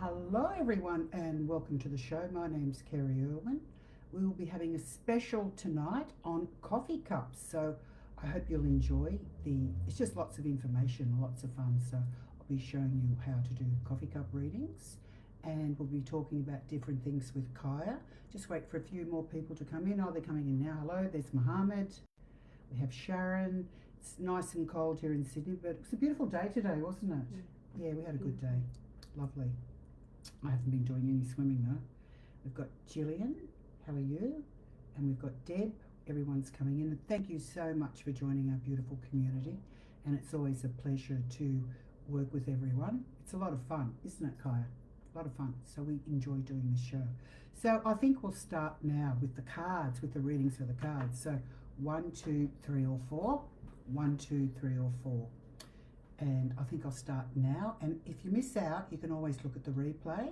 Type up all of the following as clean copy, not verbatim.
Hello, everyone, and welcome to the show. My name's Kerrie Erwin. We will be having a special tonight on coffee cups. So I hope you'll enjoy it's just lots of information, lots of fun. So I'll be showing you how to do coffee cup readings, and we'll be talking about different things with Kaja. Just wait for a few more people to come in. Oh, they're coming in now. Hello, there's Mohammed. We have Sharon. It's nice and cold here in Sydney, but it was a beautiful day today, wasn't it? Yeah, we had a good day. Lovely. I haven't been doing any swimming though. We've got Gillian, how are you? And we've got Deb, everyone's coming in. And thank you so much for joining our beautiful community. And it's always a pleasure to work with everyone. It's a lot of fun, isn't it, Kaja? A lot of fun. So we enjoy doing this show. So I think we'll start now with the cards, with the readings for the cards. So 1, 2, 3 or 4. 1, 2, 3 or 4. And I think I'll start now. And if you miss out, you can always look at the replay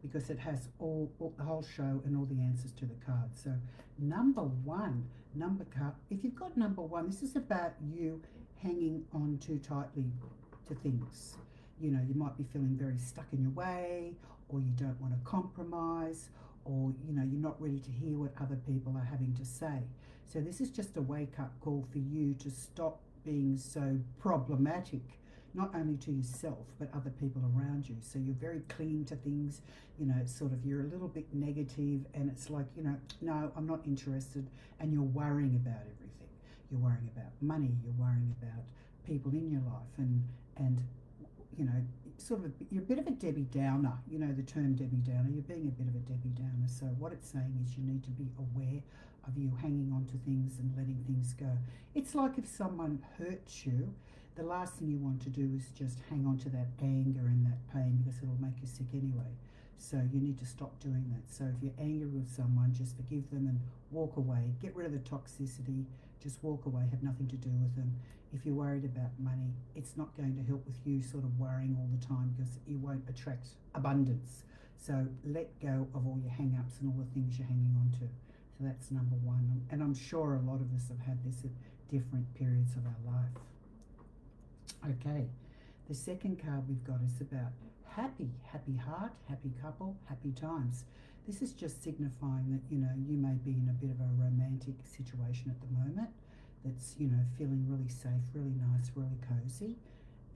because it has all the whole show and all the answers to the cards. So number 1, number card. If you've got number 1, this is about you hanging on too tightly to things. You know, you might be feeling very stuck in your way, or you don't want to compromise, or you know, you're not ready to hear what other people are having to say. So this is just a wake-up call for you to stop being so problematic, not only to yourself but other people around you. So you're very clinging to things, you know, it's sort of, you're a little bit negative, and it's like, you know, no, I'm not interested, and you're worrying about everything. You're worrying about money, you're worrying about people in your life, and you know, sort of you're a bit of a Debbie Downer, you know, the term Debbie Downer, you're being a bit of a Debbie Downer. So what it's saying is you need to be aware of you hanging on to things and letting things go. It's like if someone hurts you, the last thing you want to do is just hang on to that anger and that pain, because it'll make you sick anyway. So you need to stop doing that. So if you're angry with someone, just forgive them and walk away. Get rid of the toxicity, just walk away, have nothing to do with them. If you're worried about money, it's not going to help with you sort of worrying all the time, because you won't attract abundance. So let go of all your hang-ups and all the things you're hanging on to. So that's number 1. And I'm sure a lot of us have had this at different periods of our life. Okay, the second card we've got is about happy heart, happy couple, happy times. This is just signifying that, you know, you may be in a bit of a romantic situation at the moment that's, you know, feeling really safe, really nice, really cozy.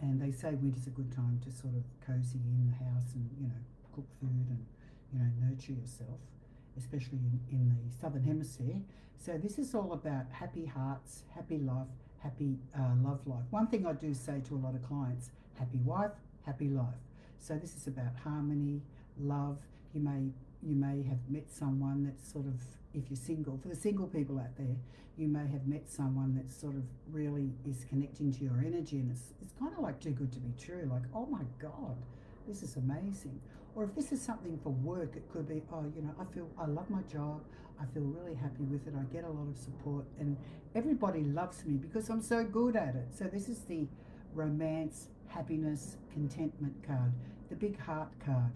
And they say winter's a good time to sort of cozy in the house and, you know, cook food and, you know, nurture yourself, especially in the southern hemisphere. So this is all about happy hearts, happy life, happy love life. One thing I do say to a lot of clients, happy wife, happy life. So this is about harmony, love. You may have met someone that's sort of, if you're single, for the single people out there, you may have met someone that sort of really is connecting to your energy, and it's kind of like too good to be true, like, oh my God, this is amazing. Or if this is something for work, it could be, oh, you know, I love my job, I feel really happy with it, I get a lot of support, and everybody loves me because I'm so good at it. So this is the romance, happiness, contentment card, the big heart card.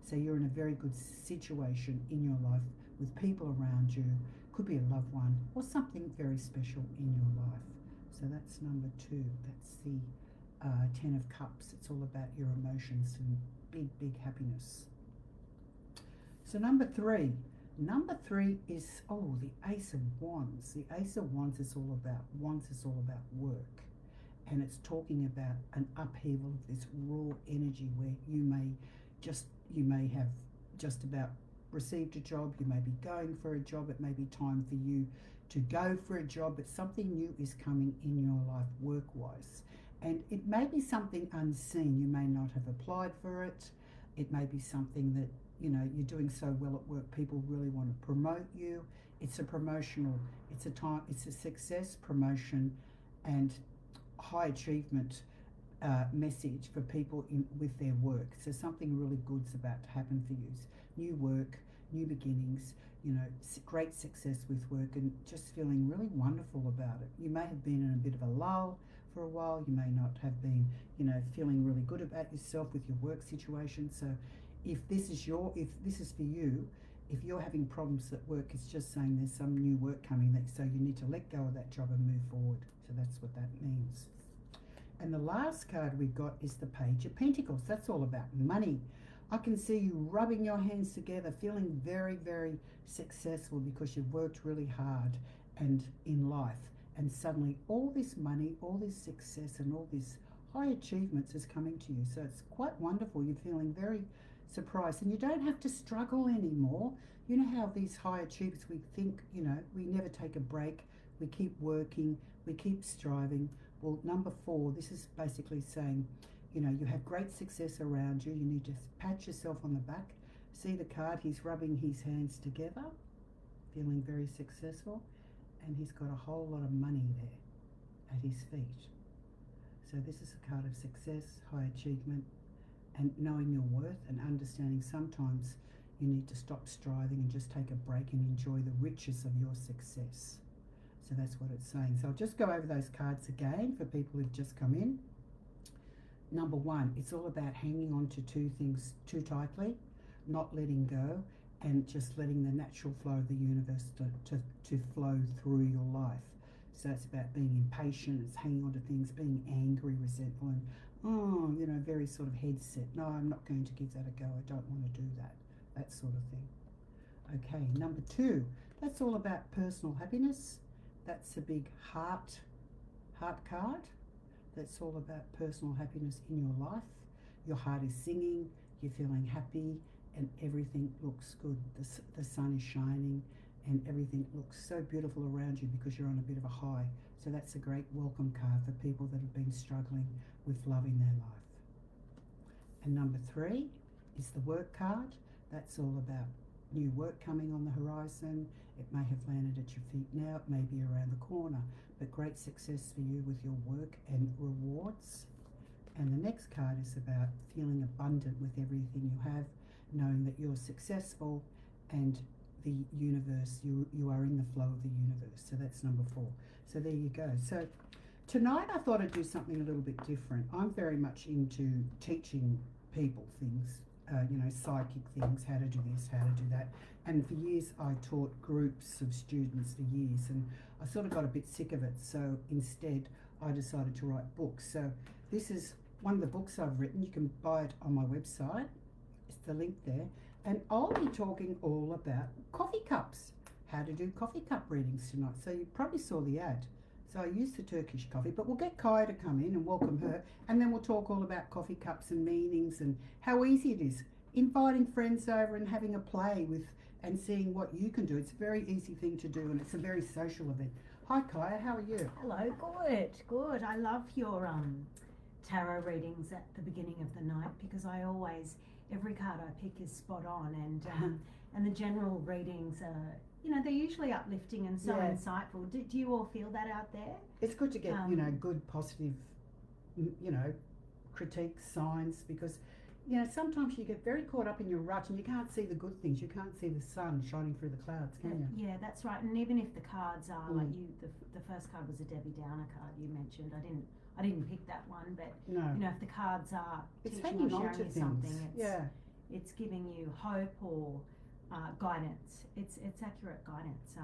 So you're in a very good situation in your life with people around you, could be a loved one or something very special in your life. So that's number 2. That's the 10 of Cups. It's all about your emotions and big happiness. So number 3 is, oh, the Ace of Wands. The Ace of Wands is all about work, and it's talking about an upheaval of this raw energy where you may have just about received a job, you may be going for a job, it may be time for you to go for a job, but something new is coming in your life work-wise. And it may be something unseen. You may not have applied for it. It may be something that, you know, you're doing so well at work, people really want to promote you. It's a success, promotion, and high achievement message for people with their work. So something really good's about to happen for you. New work, new beginnings, you know, great success with work, and just feeling really wonderful about it. You may have been in a bit of a lull for a while. You may not have been, you know, feeling really good about yourself with your work situation. So if this is for you, if you're having problems at work, it's just saying there's some new work coming, so you need to let go of that job and move forward. So that's what that means. And the last card we got is the Page of Pentacles. That's all about money. I can see you rubbing your hands together, feeling very, very successful because you've worked really hard and in life. And suddenly all this money, all this success and all this high achievements is coming to you. So it's quite wonderful. You're feeling very surprised and you don't have to struggle anymore. You know how these high achievers, we think, we never take a break. We keep working, we keep striving. Well, number 4, this is basically saying, you have great success around you. You need to pat yourself on the back. See the card, he's rubbing his hands together, feeling very successful, and he's got a whole lot of money there at his feet. So this is a card of success, high achievement, and knowing your worth and understanding sometimes you need to stop striving and just take a break and enjoy the riches of your success. So that's what it's saying. So I'll just go over those cards again for people who've just come in. Number 1, it's all about hanging on to 2 things too tightly, not letting go, and just letting the natural flow of the universe to flow through your life. So it's about being impatient, it's hanging on to things, being angry, resentful, and very sort of head set. No, I'm not going to give that a go. I don't want to do that. That sort of thing. Okay, number 2, that's all about personal happiness. That's a big heart card. That's all about personal happiness in your life. Your heart is singing, you're feeling happy, and everything looks good. The sun is shining, and everything looks so beautiful around you because you're on a bit of a high. So that's a great welcome card for people that have been struggling with love in their life. And number 3 is the work card. That's all about new work coming on the horizon. It may have landed at your feet now, it may be around the corner, but great success for you with your work and rewards. And the next card is about feeling abundant with everything you have, knowing that you're successful and the universe, you are in the flow of the universe. So that's number 4. So there you go. So tonight I thought I'd do something a little bit different. I'm very much into teaching people things, psychic things, how to do this, how to do that. And for years I taught groups of students for years, and I sort of got a bit sick of it. So instead I decided to write books. So this is one of the books I've written. You can buy it on my website. It's the link there. And I'll be talking all about coffee cups, how to do coffee cup readings tonight. So you probably saw the ad. So I used the Turkish coffee, but we'll get Kaja to come in and welcome her, and then we'll talk all about coffee cups and meanings and how easy it is. Inviting friends over and having a play with and seeing what you can do. It's a very easy thing to do, and it's a very social event. Hi Kaja, how are you? Hello, good. I love your tarot readings at the beginning of the night because every card I pick is spot on, and the general readings are, they're usually uplifting and so insightful. Do you all feel that out there? It's good to get, good, positive, critiques, signs, because, sometimes you get very caught up in your rut and you can't see the good things. You can't see the sun shining through the clouds, can you? Yeah, that's right. And even if the cards are like the first card was a Debbie Downer card you mentioned. I didn't pick that one, but if the cards are teaching or sharing you something, it's giving you hope or guidance. It's accurate guidance.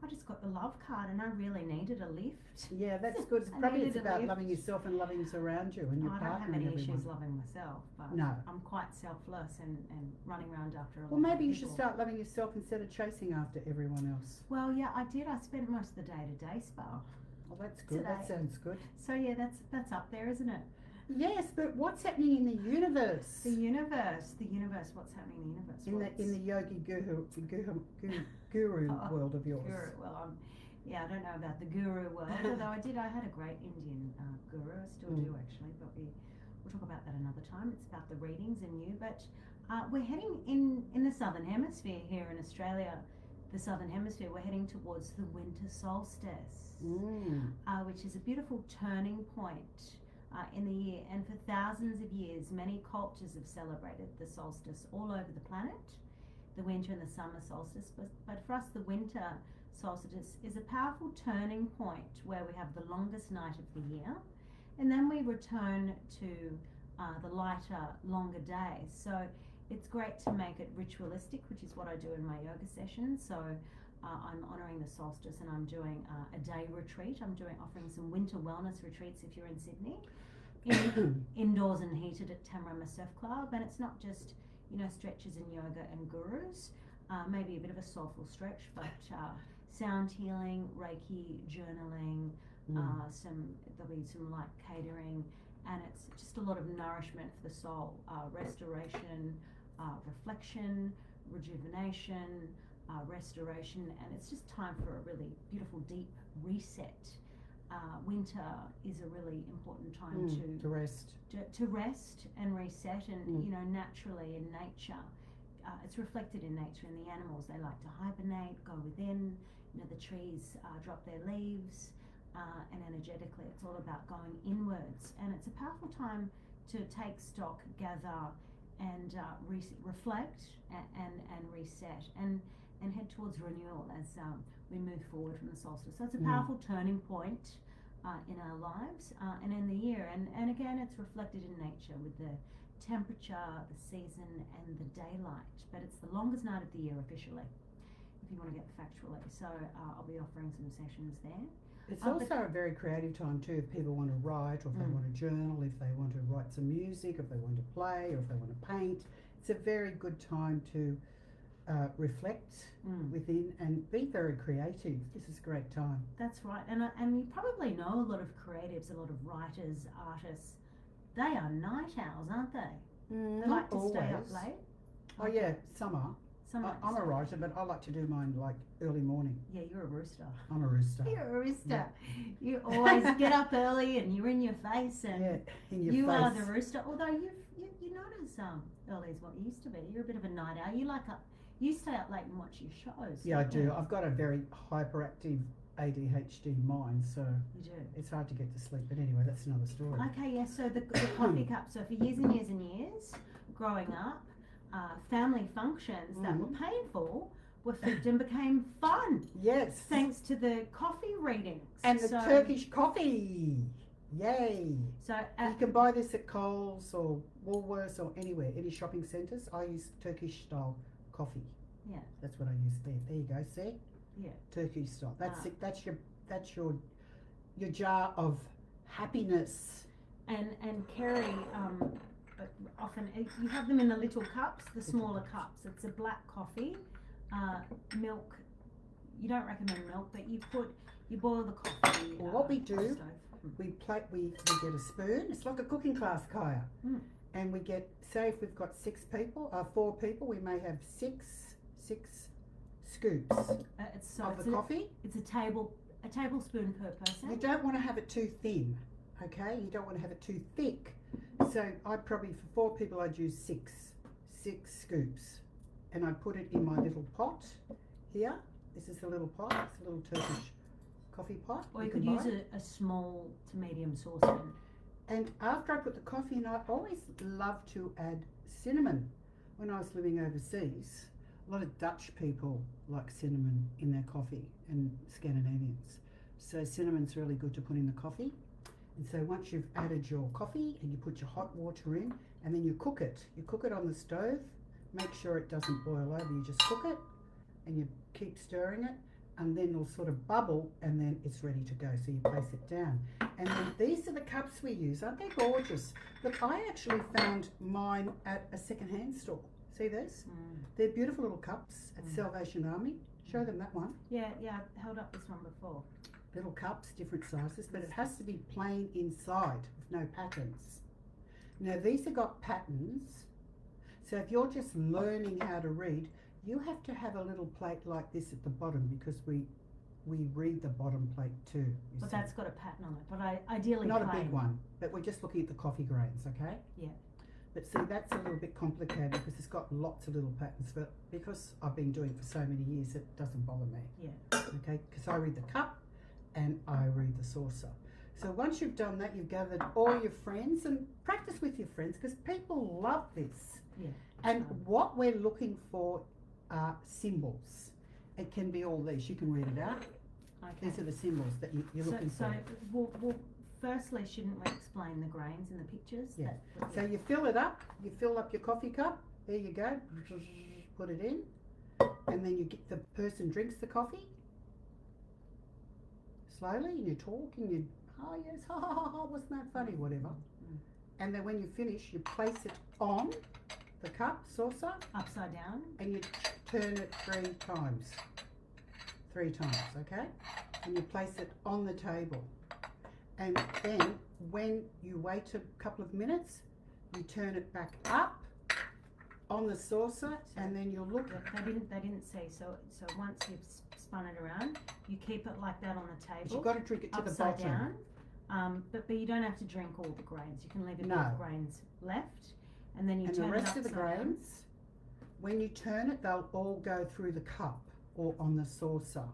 I just got the love card and I really needed a lift. Yeah, that's good. It's about loving yourself and loving those around you and your partner. I don't have any issues loving myself, but I'm quite selfless and running around after a lot of people. Well, maybe you should start loving yourself instead of chasing after everyone else. Well, yeah, I did. I spent most of the day-to-day spa. Well, that's good. Today. That sounds good. So yeah, that's up there, isn't it? Yes, but what's happening in the universe? The universe. What's happening in the universe? In the yogi guru world of yours. Guru. Well, I don't know about the guru world, although I had a great Indian guru. I still do actually, but we'll talk about that another time. It's about the readings and you, but we're heading in the southern hemisphere here in Australia. The southern hemisphere, we're heading towards the winter solstice, which is a beautiful turning point in the year. And for thousands of years, many cultures have celebrated the solstice all over the planet, the winter and the summer solstice. But for us, the winter solstice is a powerful turning point where we have the longest night of the year, and then we return to the lighter, longer days. So it's great to make it ritualistic, which is what I do in my yoga sessions. So I'm honouring the solstice, and I'm doing a day retreat. I'm offering some winter wellness retreats if you're in Sydney, indoors and heated at Tamarama Surf Club. And it's not just stretches in yoga and gurus. Maybe a bit of a soulful stretch, but sound healing, Reiki, journaling, there'll be some light catering, and it's just a lot of nourishment for the soul, restoration, reflection, rejuvenation, restoration, and it's just time for a really beautiful deep reset. Winter is a really important time to rest. To rest and reset, and naturally in nature, it's reflected in nature. In the animals, they like to hibernate, go within. The trees drop their leaves, and energetically, it's all about going inwards. And it's a powerful time to take stock, gather, and reflect and reset and head towards renewal as we move forward from the solstice. So it's a powerful turning point in our lives and in the year. And again, it's reflected in nature with the temperature, the season, and the daylight. But it's the longest night of the year officially, if you want to get factually. So I'll be offering some sessions there. It's also a very creative time too, if people want to write, or if they want to journal, if they want to write some music, if they want to play, or if they want to paint. It's a very good time to reflect within and be very creative. This is a great time. That's right. And you probably know a lot of creatives, a lot of writers, artists. They are night owls, aren't they? They like to stay up late. Oh yeah, some are. I'm a writer, but I like to do mine like early morning. Yeah, you're a rooster. I'm a rooster. You're a rooster. Yeah. You always get up early and you're in your face, and in your you face. are the rooster. Although you're not as early as what you used to be. You're a bit of a night owl. You stay up late and watch your shows. Yeah, I do. I've got a very hyperactive ADHD mind, so you do. It's hard to get to sleep. But anyway, that's another story. Okay, yes. So the coffee cup. So for years and years and years, growing up, family functions that were painful were flipped and became fun. Yes. Thanks to the coffee readings. And the Turkish coffee. Yay. So you can buy this at Coles or Woolworths or anywhere, any shopping centres. I use Turkish style coffee. Yeah. That's what I use there. There you go, see? Yeah. Turkish style. That's it. That's your jar of happiness. And Kerrie, often you have them in the little cups, the smaller cups. It's a black coffee, milk. You don't recommend milk, but you boil the coffee. Well, what we do, we get a spoon. It's like a cooking class, Kaja. And we get, say if we've got 4 people, we may have six scoops of the coffee. It's a tablespoon per person. You don't want to have it too thin, okay? You don't want to have it too thick. So I'd probably, for 4 people, I'd use six scoops, and I'd put it in my little pot here. This is a little pot. It's a little Turkish coffee pot. Or you could use a small to medium saucepan. And after I put the coffee in, I always love to add cinnamon. When I was living overseas, a lot of Dutch people like cinnamon in their coffee, and Scandinavians. So cinnamon's really good to put in the coffee. And so once you've added your coffee and you put your hot water in, and then you cook it. You cook it on the stove. Make sure it doesn't boil over. You just cook it and you keep stirring it, and then it'll sort of bubble, and then it's ready to go. So you place it down. And then these are the cups we use. Aren't they gorgeous? Look, I actually found mine at a second-hand store. See this? They're beautiful little cups at Salvation Army. Show them that one. Yeah, I held up this one before. Little cups, different sizes, but it has to be plain inside with no patterns. Now these have got patterns, so if you're just learning how to read, you have to have a little plate like this at the bottom, because we read the bottom plate too. But that's got a pattern on it, but ideally not plain. a big one, but we're just looking at the coffee grains, okay? Yeah. But see, that's a little bit complicated because it's got lots of little patterns, but because I've been doing it for so many years, it doesn't bother me. Yeah. Okay, because I read the cup and I read the saucer. So once you've done that, you've gathered all your friends, and practice with your friends, because people love this. Yeah. And what we're looking for are symbols. It can be all these. You can read it out. Okay. These are the symbols that you're looking for. So we'll firstly, shouldn't we explain the grains in the pictures? Yeah. So you fill it up. You fill up your coffee cup. There you go. Put it in, and then you get the person drinks the coffee slowly, and you talk, and you yes, ha ha ha, wasn't that funny, whatever. And then when you finish, you place it on the cup, saucer, Upside down. and you turn it 3 times. 3 times, okay? And you place it on the table. And then when you wait a couple of minutes, you turn it back up on the saucer, and then you'll look. They didn't say so. So once you've spun it around, you keep it like that on the table. But you've got to drink it to the upside bottom. down. But you don't have to drink all the grains. You can leave a No. bit of grains left, and then you And turn the rest it of the upside down. grains, when you turn it, they'll all go through the cup or on the saucer.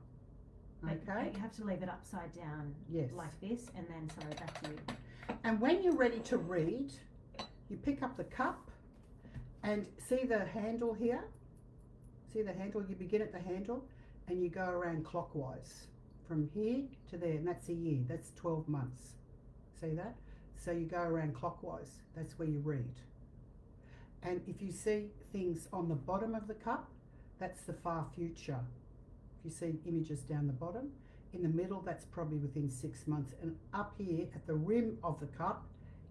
But Okay? you have to leave it upside down Yes. like this, and then sorry, back to you. And when you're ready to read, you pick up the cup and see the handle here? See the handle? You begin at the handle and you go around clockwise from here to there, and that's a year. That's 12 months. See that? So you go around clockwise. That's where you read. And if you see things on the bottom of the cup, that's the far future. If you see images down the bottom, in the middle, that's probably within 6 months. And up here at the rim of the cup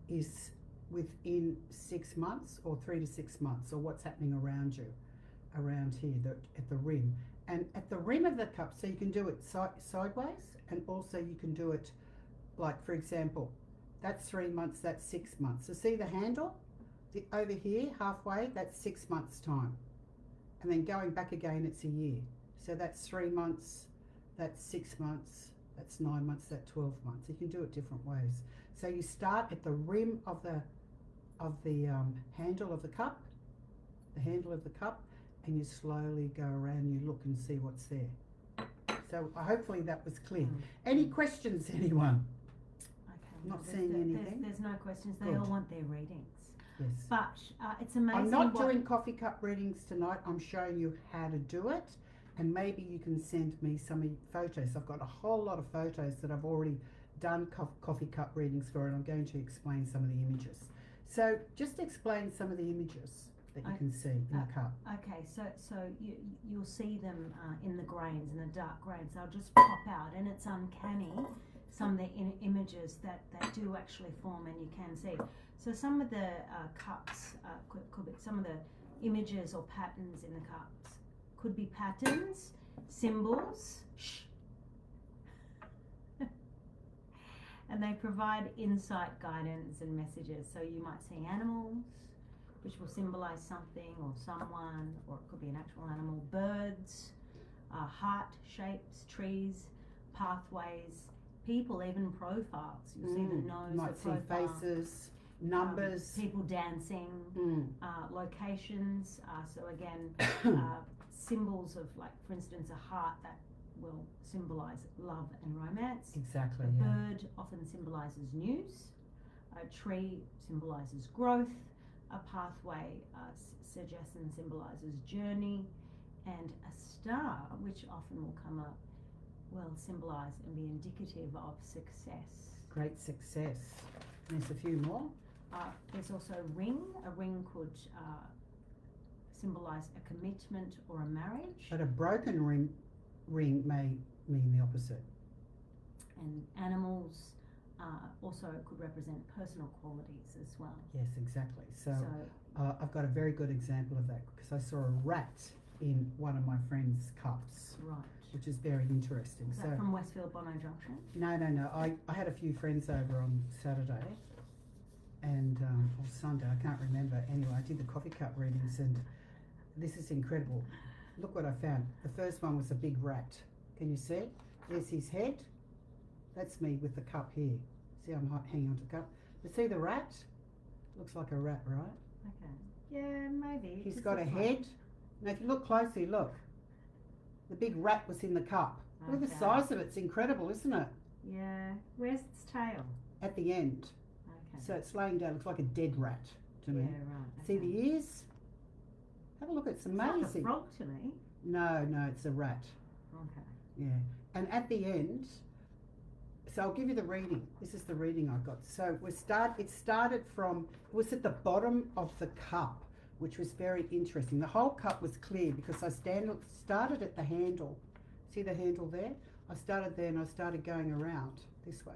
is within 6 months or 3 to 6 months, or what's happening around you, around here at the rim. And at the rim of the cup, so you can do it sideways, and also you can do it like, for example, that's 3 months, that's 6 months. So see the handle? Over here, halfway, that's 6 months' time. And then going back again, it's a year. So that's 3 months, that's 6 months, that's 9 months, that's 12 months. You can do it different ways. So you start at the rim of the handle of the cup, and you slowly go around, you look and see what's there. So hopefully that was clear. Any questions, anyone? Okay. Not seeing anything? There's no questions. They Good. all want their readings. Yes. But it's amazing. I'm not doing coffee cup readings tonight. I'm showing you how to do it, and maybe you can send me some photos. I've got a whole lot of photos that I've already done coffee cup readings for, and I'm going to explain some of the images. So just explain some of the images that you can see in the cup. Okay, so you'll see them in the grains, in the dark grains. They'll just pop out, and it's uncanny. Some of the images that do actually form, and you can see. So some of the cups could be some of the images or patterns in the cups could be patterns, symbols, and they provide insight, guidance, and messages. So you might see animals, which will symbolize something or someone, or it could be an actual animal, birds, heart shapes, trees, pathways, people, even profiles. You'll see the nose, You might the see profile, faces, numbers. people dancing, locations. So again, symbols of, like, for instance, a heart that will symbolize love and romance. Exactly. A bird often symbolizes news. A tree symbolizes growth. A pathway suggests and symbolizes journey. And a star, which often will come up, will symbolize and be indicative of success. Great success. And there's a few more. There's also a ring. A ring could symbolize a commitment or a marriage. But a broken ring may mean the opposite. And animals also could represent personal qualities as well. Yes, exactly. So I've got a very good example of that, because I saw a rat in one of my friend's cups, right, which is very interesting. Is that from Westfield Bono Junction? No. I had a few friends over on Saturday and or Sunday, I can't remember. Anyway, I did the coffee cup readings, and this is incredible. Look what I found. The first one was a big rat. Can you see? There's his head. That's me with the cup here. See, I'm hanging onto the cup. But see the rat? Looks like a rat, right? Okay. Yeah, maybe. He's got a head. Now, if you look closely, look. The big rat was in the cup. Look at the size of it. It's incredible, isn't it? Yeah. Where's its tail? At the end. Okay. So it's laying down. Looks like a dead rat to me. Yeah, right. See the ears? Have a look. It's amazing. It's like a frog to me. No, it's a rat. Okay. Yeah. And at the end, so I'll give you the reading. This is the reading I got. So it started from, it was at the bottom of the cup, which was very interesting. The whole cup was clear because I started at the handle. See the handle there? I started there and I started going around this way,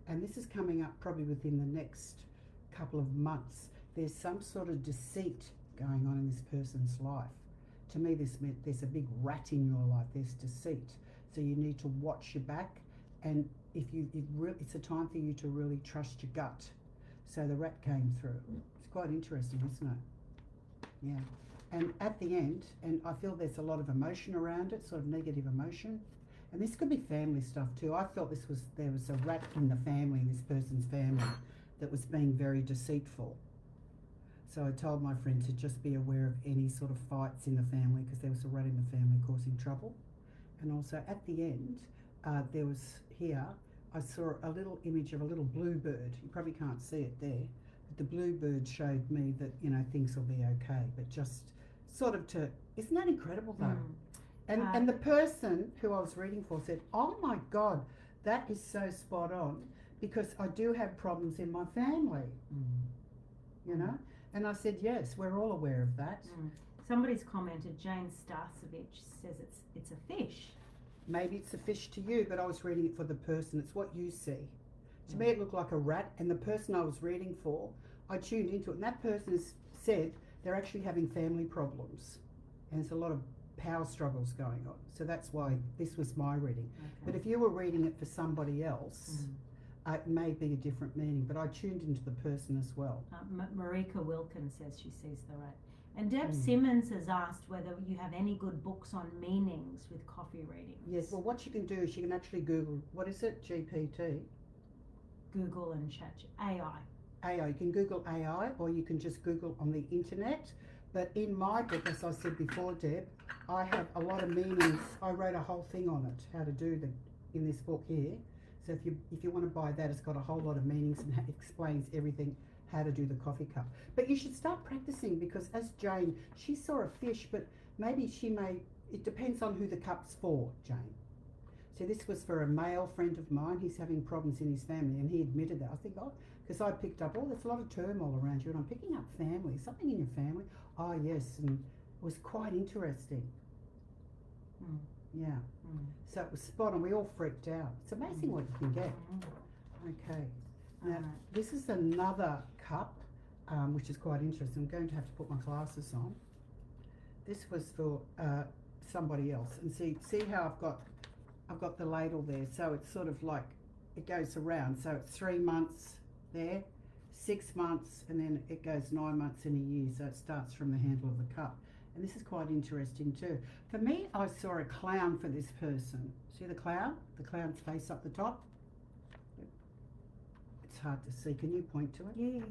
And this is coming up probably within the next couple of months. there's some sort of deceit going on in this person's life. To me, this meant there's a big rat in your life. There's deceit. So you need to watch your back, and it's a time for you to really trust your gut. So the rat came through. It's quite interesting, isn't it? Yeah. And at the end, and I feel there's a lot of emotion around it, sort of negative emotion. And this could be family stuff too. I felt there was a rat in the family, in this person's family, that was being very deceitful. So I told my friend to just be aware of any sort of fights in the family, because there was a rat in the family causing trouble. And also at the end, there was here, I saw a little image of a little bluebird. You probably can't see it there. But the bluebird showed me that, things will be okay. But just sort of isn't that incredible though? And the person who I was reading for said, oh my God, that is so spot on, because I do have problems in my family, And I said, yes, we're all aware of that. Somebody's commented, Jane Starcevich says it's a fish. Maybe it's a fish to you, but I was reading it for the person. It's what you see. To me, it looked like a rat, and the person I was reading for, I tuned into it, and that person has said they're actually having family problems, and there's a lot of power struggles going on. So that's why this was my reading. Okay. But if you were reading it for somebody else, it may be a different meaning, but I tuned into the person as well. Marika Wilkins says she sees the rat. And Deb Simmons has asked whether you have any good books on meanings with coffee readings. Yes, well, what you can do is you can actually Google, what is it, GPT? Google and chat AI. AI, you can Google AI, or you can just Google on the internet. But in my book, as I said before, Deb, I have a lot of meanings. I wrote a whole thing on it, how to do in this book here. So if you want to buy that, it's got a whole lot of meanings and explains everything, how to do the coffee cup. But you should start practicing, because as Jane, she saw a fish, but maybe it depends on who the cup's for, Jane. So this was for a male friend of mine. He's having problems in his family, and he admitted that. I think, because I picked up, there's a lot of turmoil around you, and I'm picking up family, something in your family. Oh yes, and it was quite interesting. Yeah. So it was spot on. We all freaked out. It's amazing what you can get. Okay. Now, this is another cup, which is quite interesting. I'm going to have to put my glasses on. This was for somebody else. And see how I've got the ladle there. So it's sort of like, it goes around. So it's 3 months there, 6 months, and then it goes 9 months in a year. So it starts from the handle of the cup. And this is quite interesting too. For me, I saw a clown for this person. See the clown? The clown's face up the top. It's hard to see. Can you point to it? Yeah.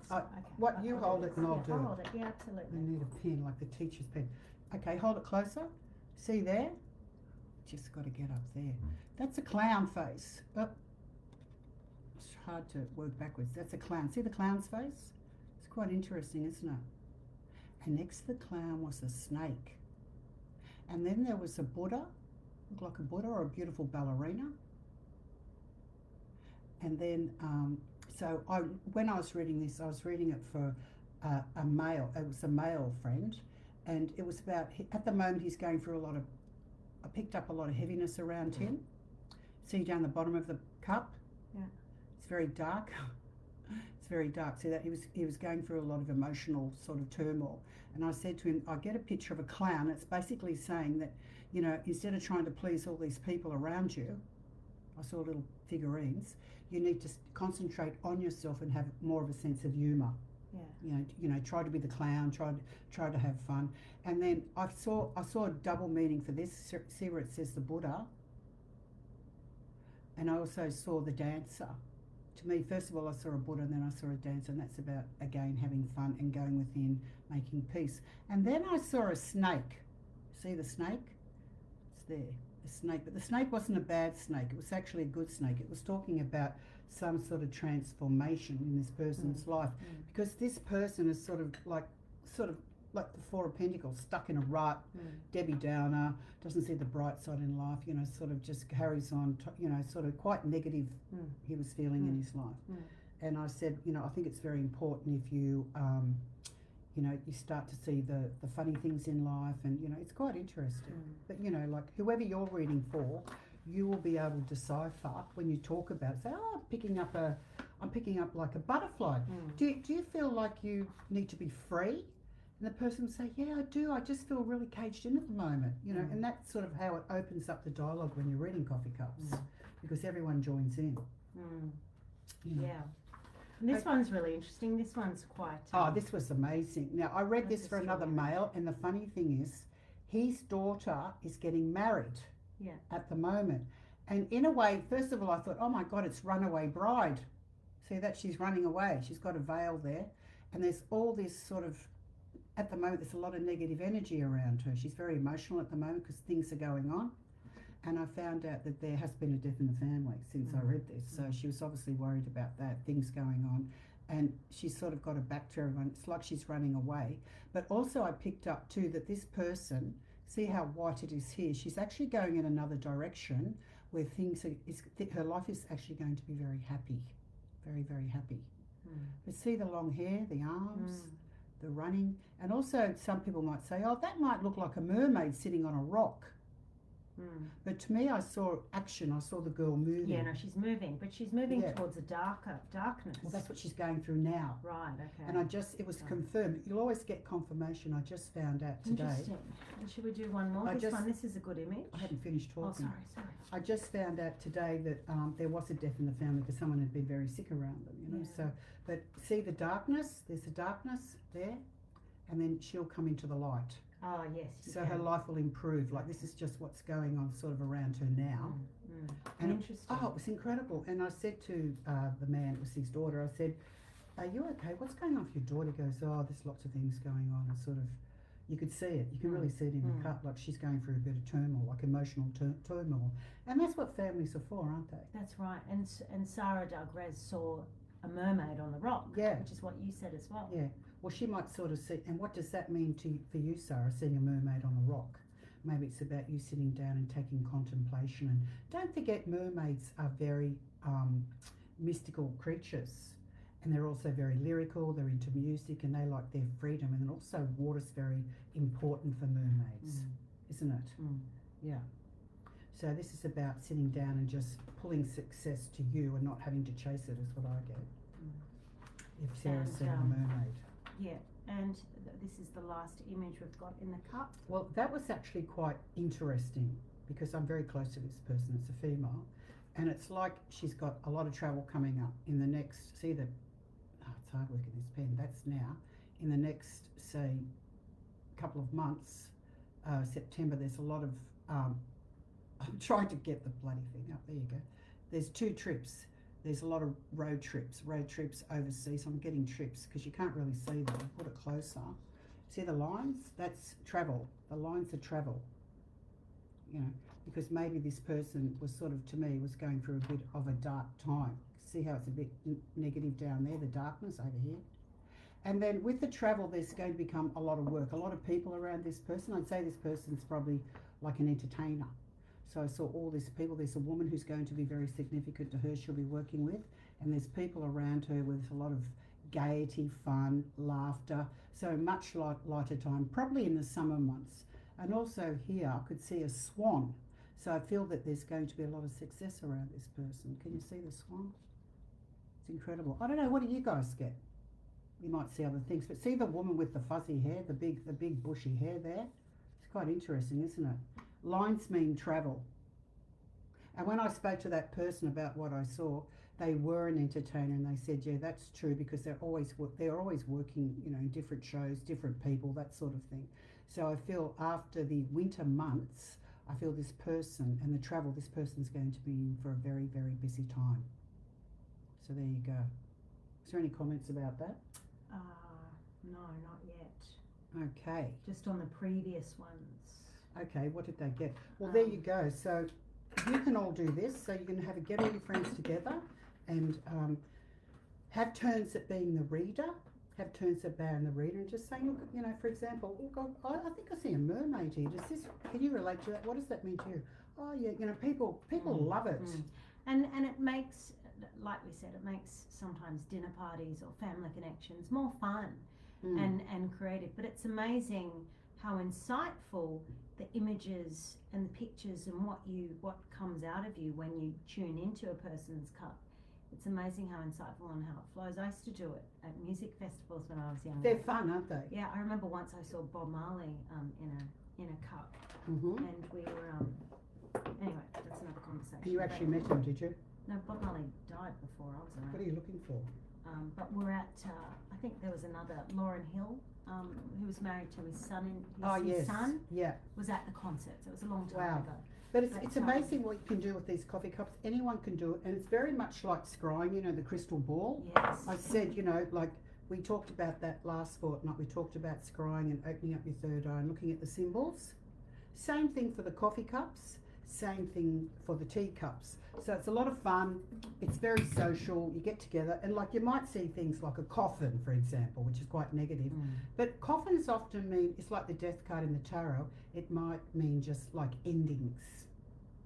Okay. What, you hold it and I'll do it. I'll hold it, yeah, absolutely. I need a pen, like the teacher's pen. Okay, hold it closer. See there? Just got to get up there. That's a clown face. Oh, it's hard to work backwards. That's a clown. See the clown's face? It's quite interesting, isn't it? And next to the clown was a snake. And then there was a Buddha, looked like a Buddha or a beautiful ballerina. And then, when I was reading this, I was reading it for a male. It was a male friend. And it was about, at the moment he's going through I picked up a lot of heaviness around him. See down the bottom of the cup? Yeah. It's very dark. It's very dark. See that he was going through a lot of emotional sort of turmoil. And I said to him, I get a picture of a clown. It's basically saying that, instead of trying to please all these people around you, I saw little figurines, you need to concentrate on yourself and have more of a sense of humour. Yeah. Try to be the clown, try to have fun. And then I saw a double meaning for this. See where it says the Buddha? And I also saw the dancer. To me, first of all, I saw a Buddha, and then I saw a dancer, and that's about, again, having fun and going within, making peace. And then I saw a snake. See the snake? It's there, the snake. But the snake wasn't a bad snake. It was actually a good snake. It was talking about some sort of transformation in this person's life, because this person is sort of like the Four of Pentacles, stuck in a rut, Debbie Downer, doesn't see the bright side in life, sort of just carries on, sort of quite negative he was feeling in his life. And I said, I think it's very important if you, you start to see the funny things in life, and, it's quite interesting. But, like whoever you're reading for, you will be able to decipher when you talk about it. Say, I'm picking up I'm picking up like a butterfly. Do you feel like you need to be free? And the person will say, yeah, I do. I just feel really caged in at the moment, you know. And that's sort of how it opens up the dialogue when you're reading Coffee Cups, because everyone joins in. You know. Yeah. And this one's really interesting. This one's quite... this was amazing. Now, I read this for another male, and the funny thing is, his daughter is getting married at the moment. And in a way, first of all, I thought, oh my God, it's Runaway Bride. See that she's running away. She's got a veil there. And there's all this sort of, at the moment, there's a lot of negative energy around her. She's very emotional at the moment because things are going on. And I found out that there has been a death in the family since I read this. So she was obviously worried about that, things going on. And she's sort of got her back to everyone. It's like she's running away. But also I picked up too that this person, see how white it is here, she's actually going in another direction where things are, her life is actually going to be very happy. Very, very happy. But see the long hair, the arms, the running. And also some people might say, oh, that might look like a mermaid sitting on a rock. But to me, I saw action. I saw the girl moving. Yeah, no, she's moving, but she's moving towards a darkness. Well, that's what she's going through now. Right, okay. And it was confirmed. You'll always get confirmation. I just found out today. Interesting. And should we do one more? This is a good image. I hadn't finished talking. Oh, sorry. I just found out today that there was a death in the family because someone had been very sick around them, you know. So, but see the darkness? There's a darkness there, and then she'll come into the light. Oh, yes. So her life will improve. Like this is just what's going on sort of around her now. And interesting. It was incredible. And I said to the man, it was his daughter, I said, are you okay? What's going on with your daughter? He goes, oh, there's lots of things going on. And sort of, you could see it. You can really see it in the cup. Like she's going through a bit of turmoil, like emotional turmoil. And that's what families are for, aren't they? That's right. And Sarah Dalgrez saw a mermaid on the rock, which is what you said as well. Yeah. Well, she might sort of see, and what does that mean for you, Sarah, seeing a mermaid on the rock? Maybe it's about you sitting down and taking contemplation. And don't forget, mermaids are very mystical creatures, and they're also very lyrical. They're into music, and they like their freedom. And also, water's very important for mermaids, isn't it? Yeah. So this is about sitting down and just pulling success to you and not having to chase it, is what I get. If Sarah's seeing a mermaid. Yeah, and this is the last image we've got in the cup. Well, that was actually quite interesting because I'm very close to this person. It's a female, and it's like she's got a lot of travel coming up in the next, it's hard work in this pen, that's now. In the next, say, couple of months, September, there's a lot of, I'm trying to get the bloody thing up, there you go. There's 2 trips. There's a lot of road trips overseas. I'm getting trips because you can't really see them. I'll put it closer. See the lines? That's travel. The lines are travel. You know, because maybe this person was sort of, to me, was going through a bit of a dark time. See how it's a bit negative down there, the darkness over here. And then with the travel, there's going to become a lot of work, a lot of people around this person. I'd say this person's probably like an entertainer. So I saw all these people. There's a woman who's going to be very significant to her she'll be working with. And there's people around her with a lot of gaiety, fun, laughter. So much lighter time, probably in the summer months. And also here, I could see a swan. So I feel that there's going to be a lot of success around this person. Can you see the swan? It's incredible. I don't know, what do you guys get? You might see other things, but see the woman with the fuzzy hair, the big bushy hair there? It's quite interesting, isn't it? Lines mean travel. And when I spoke to that person about what I saw, they were an entertainer, and they said, yeah, that's true, because they're always working, you know, in different shows, different people, that sort of thing. So I feel after the winter months, I feel this person and the travel, this person's going to be in for a very, very busy time. So there you go. Is there any comments about that? No, not yet. Okay. Just on the previous ones. Okay, what did they get? Well, there you go. So you can all do this. So you can get all your friends together and have turns at being the reader, have turns at being the reader, and just saying, look, you know, for example, look, I think I see a mermaid here. Can you relate to that? What does that mean to you? Oh yeah, you know, people love it. And it makes, like we said, it makes sometimes dinner parties or family connections more fun and creative. But it's amazing how insightful the images and the pictures and what comes out of you when you tune into a person's cup it's amazing how insightful and how it flows. I used to do it at music festivals when I was younger. They're fun, aren't they? Yeah, I remember once I saw Bob Marley in a cup, Mm-hmm. and we were anyway, that's another conversation. You actually met him, did you? No, Bob Marley died before I was around. What are you looking for? But we're at I think there was another Lauryn Hill, who was married to his son. His son Yeah. was at the concert, so it was a long time Wow. ago. But it's amazing what you can do with these coffee cups. Anyone can do it, and it's very much like scrying, you know, the crystal ball. Yes. I said, you know, like we talked about that last fortnight. We talked about scrying and opening up your third eye and looking at the symbols. Same thing for the coffee cups, same thing for the tea cups. So it's a lot of fun. It's very social. You get together, and like you might see things like a coffin, for example, which is quite negative. But coffins often mean, it's like the death card in the tarot, it might mean just like endings.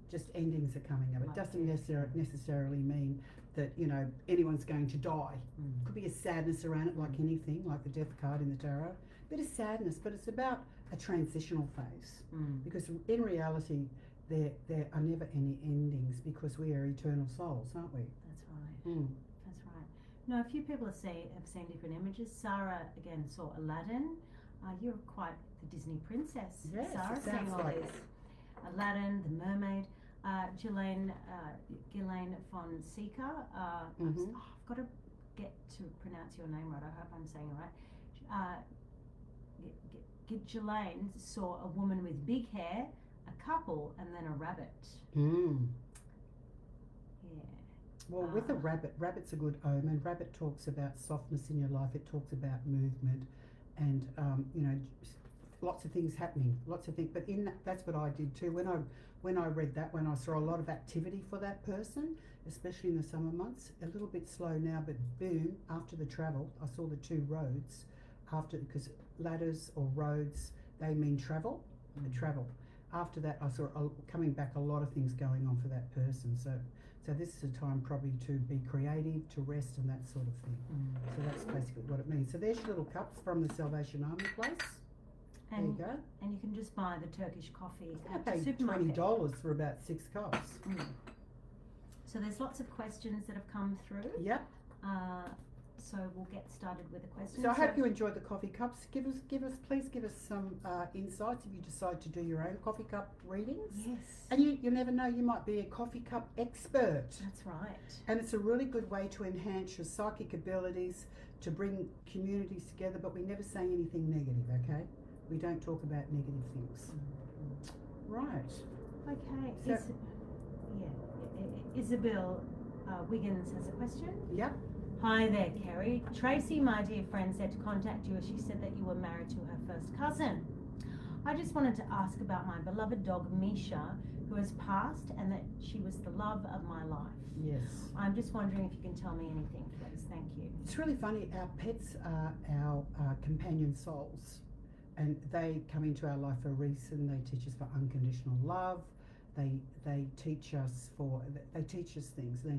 Just endings are coming up. It Like doesn't death. necessarily mean that, you know, anyone's going to die. Could be a sadness around it, like anything, like the death card in the tarot. Bit of sadness, but it's about a transitional phase. Because in reality, there are never any endings, because we are eternal souls, aren't we? That's right. That's right. No, a few people have seen different images. Sarah again saw Aladdin. You're quite the Disney princess. Yes, Sarah it seeing sounds all like these. Aladdin, the mermaid. Ghislaine Fonseca. I've got to get to pronounce your name right. I hope I'm saying it right. Ghislaine saw a woman with big hair, a couple, and then a rabbit. Yeah. Well, with a rabbit's a good omen. Rabbit talks about softness in your life. It talks about movement, and you know, lots of things happening. Lots of things. But in that's what I did too. When I read that, when I saw a lot of activity for that person, especially in the summer months, a little bit slow now, but boom! After the travel, I saw the two roads. Because ladders or roads, they mean travel. Travel. After that, I saw coming back a lot of things going on for that person. So this is a time probably to be creative, to rest, and that sort of thing. So that's basically what it means. So there's your little cups from the Salvation Army place. There you go. And you can just buy the Turkish coffee I at the paid supermarket. $20 for about 6 cups. So there's lots of questions that have come through. Yep. So we'll get started with the questions. So I hope you enjoyed the coffee cups. Please give us some insights if you decide to do your own coffee cup readings. Yes. And you never know, you might be a coffee cup expert. That's right. And it's a really good way to enhance your psychic abilities, to bring communities together, but we never say anything negative, okay? We don't talk about negative things. Right. Okay. So- Isabel Wiggins has a question. Yep. Hi there, Kerrie. Tracy, my dear friend, said to contact you as she said that you were married to her first cousin. I just wanted to ask about my beloved dog Misha, who has passed, and that she was the love of my life. Yes. I'm just wondering if you can tell me anything, please. Thank you. It's really funny. Our pets are our companion souls, and they come into our life for a reason. They teach us for unconditional love. They teach us things. They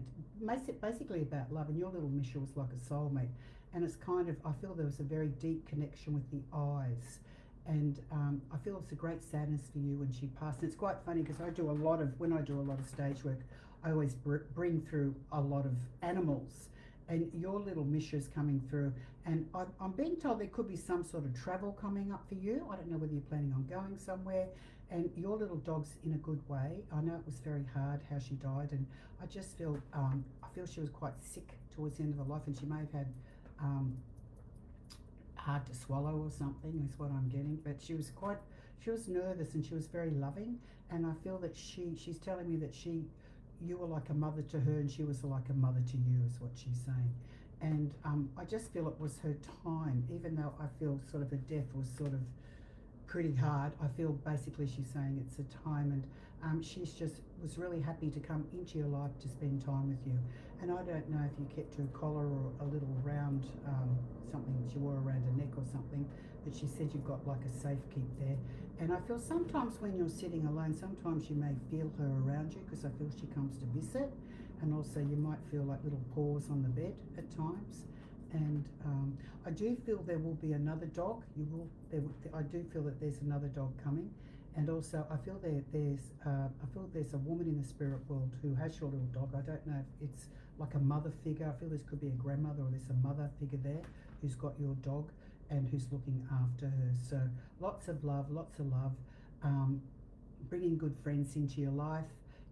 basically about love. And your little Misha was like a soulmate, and it's kind of, I feel there was a very deep connection with the eyes, and I feel it's a great sadness for you when she passed. And it's quite funny because when I do a lot of stage work, I always bring through a lot of animals, and your little Misha's coming through, and I'm being told there could be some sort of travel coming up for you. I don't know whether you're planning on going somewhere. And your little dog's in a good way. I know it was very hard how she died, and I just feel she was quite sick towards the end of her life, and she may have had hard to swallow or something is what I'm getting. But she was nervous, and she was very loving, and I feel that she's telling me that you were like a mother to her, and she was like a mother to you, is what she's saying. And I just feel it was her time, even though I feel sort of the death was sort of pretty hard. I feel basically she's saying it's a time, and she's just was really happy to come into your life to spend time with you. And I don't know if you kept her collar or a little round something that she wore around her neck or something, but she said you've got like a safe keep there. And I feel sometimes when you're sitting alone, sometimes you may feel her around you, because I feel she comes to visit, and also you might feel like little paws on the bed at times. And I do feel there will be another dog. I do feel that there's another dog coming, and also I feel there's a woman in the spirit world who has your little dog. I don't know if it's like a mother figure. I feel this could be a grandmother or there's a mother figure there who's got your dog and who's looking after her. So lots of love, bringing good friends into your life.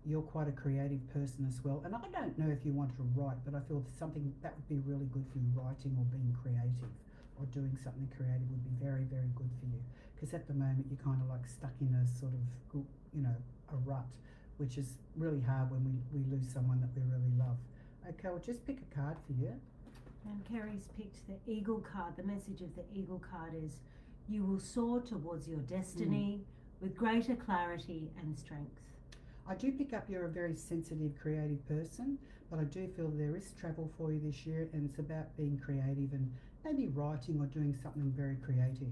You're quite a creative person as well. And I don't know if you want to write, but I feel something that would be really good for you, writing or being creative or doing something creative would be very, very good for you. Because at the moment you're kind of like stuck in a sort of, a rut, which is really hard when we lose someone that we really love. Okay, well just pick a card for you. And Kerrie's picked the Eagle card. The message of the Eagle card is, you will soar towards your destiny with greater clarity and strength. I do pick up you're a very sensitive, creative person, but I do feel there is travel for you this year, and it's about being creative, and maybe writing or doing something very creative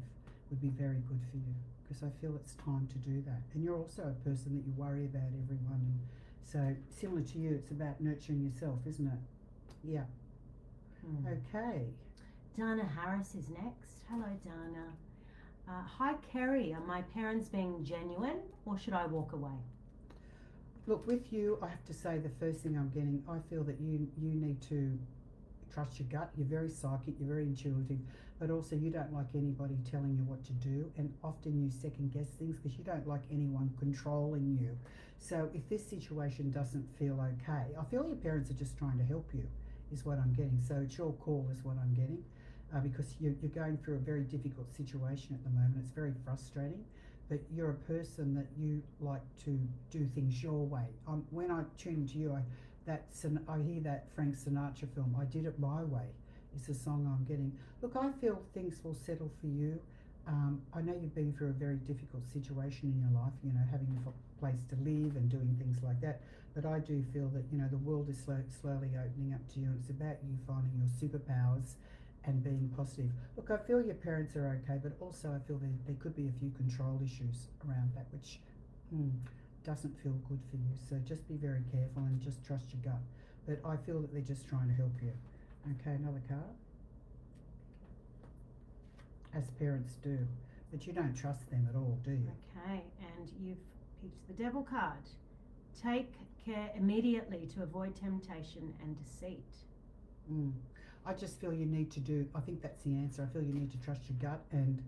would be very good for you, because I feel it's time to do that. And you're also a person that you worry about everyone, and so similar to you, it's about nurturing yourself, isn't it? Yeah. Okay. Dana Harris is next. Hello, Dana. Hi, Kerrie. Are my parents being genuine, or should I walk away? Look, with you, I have to say the first thing I'm getting, I feel that you need to trust your gut. You're very psychic, you're very intuitive, but also you don't like anybody telling you what to do, and often you second guess things because you don't like anyone controlling you. So if this situation doesn't feel okay, I feel your parents are just trying to help you, is what I'm getting. So it's your call is what I'm getting, because you're going through a very difficult situation at the moment. It's very frustrating. But you're a person that you like to do things your way. When I tune into you, I hear that Frank Sinatra film, I Did It My Way, is the song I'm getting. Look, I feel things will settle for you. I know you've been through a very difficult situation in your life, having a place to live and doing things like that. But I do feel that, the world is slowly opening up to you, and it's about you finding your superpowers and being positive. Look, I feel your parents are okay, but also I feel there could be a few control issues around that, which doesn't feel good for you. So just be very careful and just trust your gut. But I feel that they're just trying to help you. Okay, another card. As parents do. But you don't trust them at all, do you? Okay, and you've picked the Devil card. Take care immediately to avoid temptation and deceit. I just feel you need to I think that's the answer. I feel you need to trust your gut, and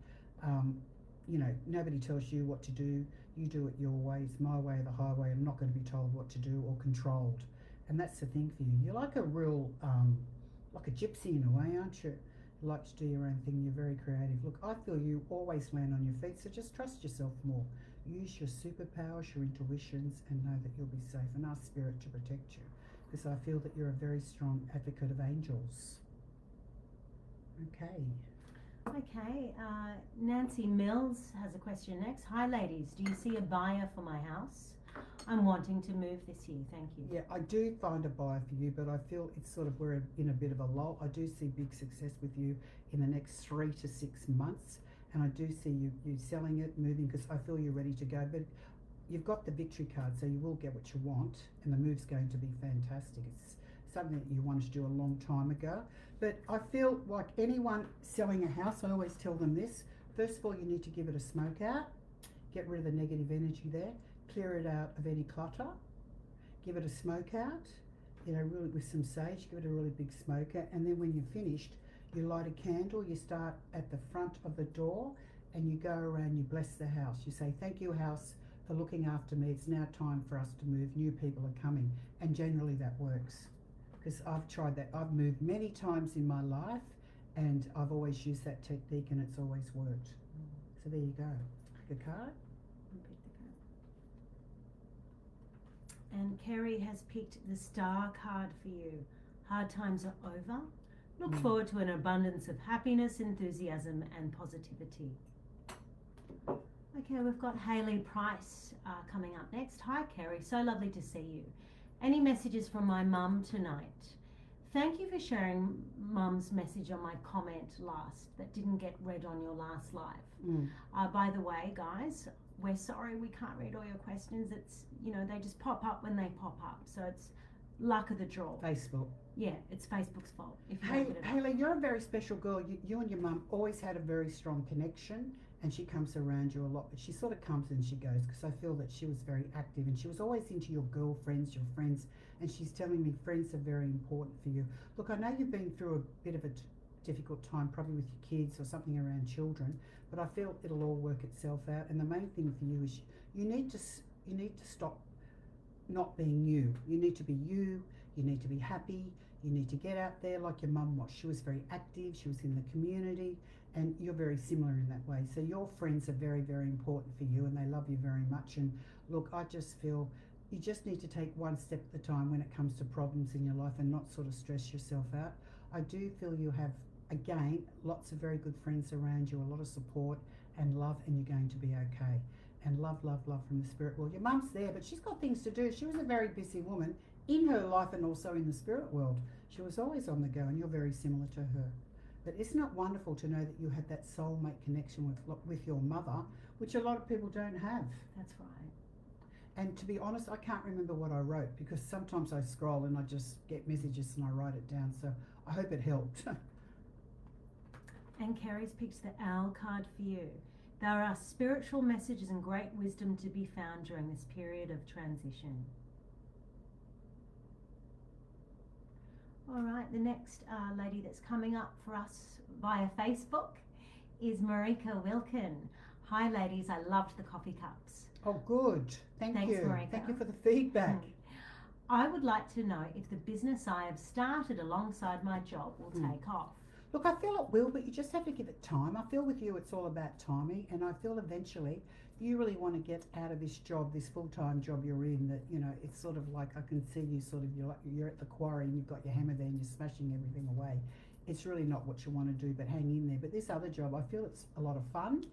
nobody tells you what to do. You do it your way. It's my way or the highway. I'm not going to be told what to do or controlled. And that's the thing for you. You're like a real, like a gypsy in a way, aren't you? You like to do your own thing. You're very creative. Look, I feel you always land on your feet, so just trust yourself more. Use your superpowers, your intuitions, and know that you'll be safe, and ask Spirit to protect you, because I feel that you're a very strong advocate of angels. Okay, Nancy Mills has a question next. Hi ladies, do you see a buyer for my house? I'm wanting to move this year, thank you. Yeah, I do find a buyer for you, but I feel it's sort of, we're in a bit of a lull. I do see big success with you in the next 3 to 6 months, and I do see you selling it, moving, because I feel you're ready to go. But you've got the victory card, so you will get what you want, and the move's going to be fantastic. It's something that you wanted to do a long time ago. But I feel like anyone selling a house, I always tell them this. First of all, you need to give it a smoke out, get rid of the negative energy there, clear it out of any clutter, give it a smoke out, really with some sage, give it a really big smoker, and then when you're finished, you light a candle, you start at the front of the door, and you go around, you bless the house. You say, thank you, house, for looking after me. It's now time for us to move. New people are coming. And generally that works. Because I've tried that. I've moved many times in my life, and I've always used that technique, and it's always worked. So there you go. Pick a card. And Kerrie has picked the Star card for you. Hard times are over. Look forward to an abundance of happiness, enthusiasm, and positivity. Okay, we've got Hayley Price coming up next. Hi Kerrie, so lovely to see you. Any messages from my mum tonight? Thank you for sharing mum's message on my comment last that didn't get read on your last live. By the way, guys, we're sorry we can't read all your questions. It's, they just pop up when they pop up. So it's luck of the draw. Facebook. Yeah, it's Facebook's fault. If you Hey, Hayley, you're a very special girl. You and your mum always had a very strong connection, and she comes around you a lot, but she sort of comes and she goes, because I feel that she was very active and she was always into your girlfriends, your friends, and she's telling me friends are very important for you. Look, I know you've been through a bit of a difficult time, probably with your kids or something around children, but I feel it'll all work itself out. And the main thing for you is you need to stop not being you. You need to be you. You need to be happy. You need to get out there like your mum was. She was very active. She was in the community, and you're very similar in that way. So your friends are very, very important for you, and they love you very much. And look, I just feel you just need to take one step at a time when it comes to problems in your life and not sort of stress yourself out. I do feel you have, again, lots of very good friends around you, a lot of support and love, and you're going to be okay. And love, love, love from the spirit world. Your mum's there, but she's got things to do. She was a very busy woman in her life and also in the spirit world. She was always on the go, and you're very similar to her. But isn't it wonderful to know that you had that soulmate connection with your mother, which a lot of people don't have? That's right. And to be honest, I can't remember what I wrote, because sometimes I scroll and I just get messages and I write it down. So I hope it helped. And Kerrie's picked the Owl card for you. There are spiritual messages and great wisdom to be found during this period of transition. All right, the next lady that's coming up for us via Facebook is Marika Wilkin. Hi ladies, I loved the coffee cups. Oh, good. Thanks, you. Marika. Thank you for the feedback. I would like to know if the business I have started alongside my job will take off. Look, I feel it will, but you just have to give it time. I feel with you it's all about timing, and I feel eventually you really want to get out of this job, this full-time job you're in, that, you know, it's sort of like I can see you sort of, you're at the quarry and you've got your hammer there and you're smashing everything away. It's really not what you want to do, but hang in there. But this other job, I feel it's a lot of fun,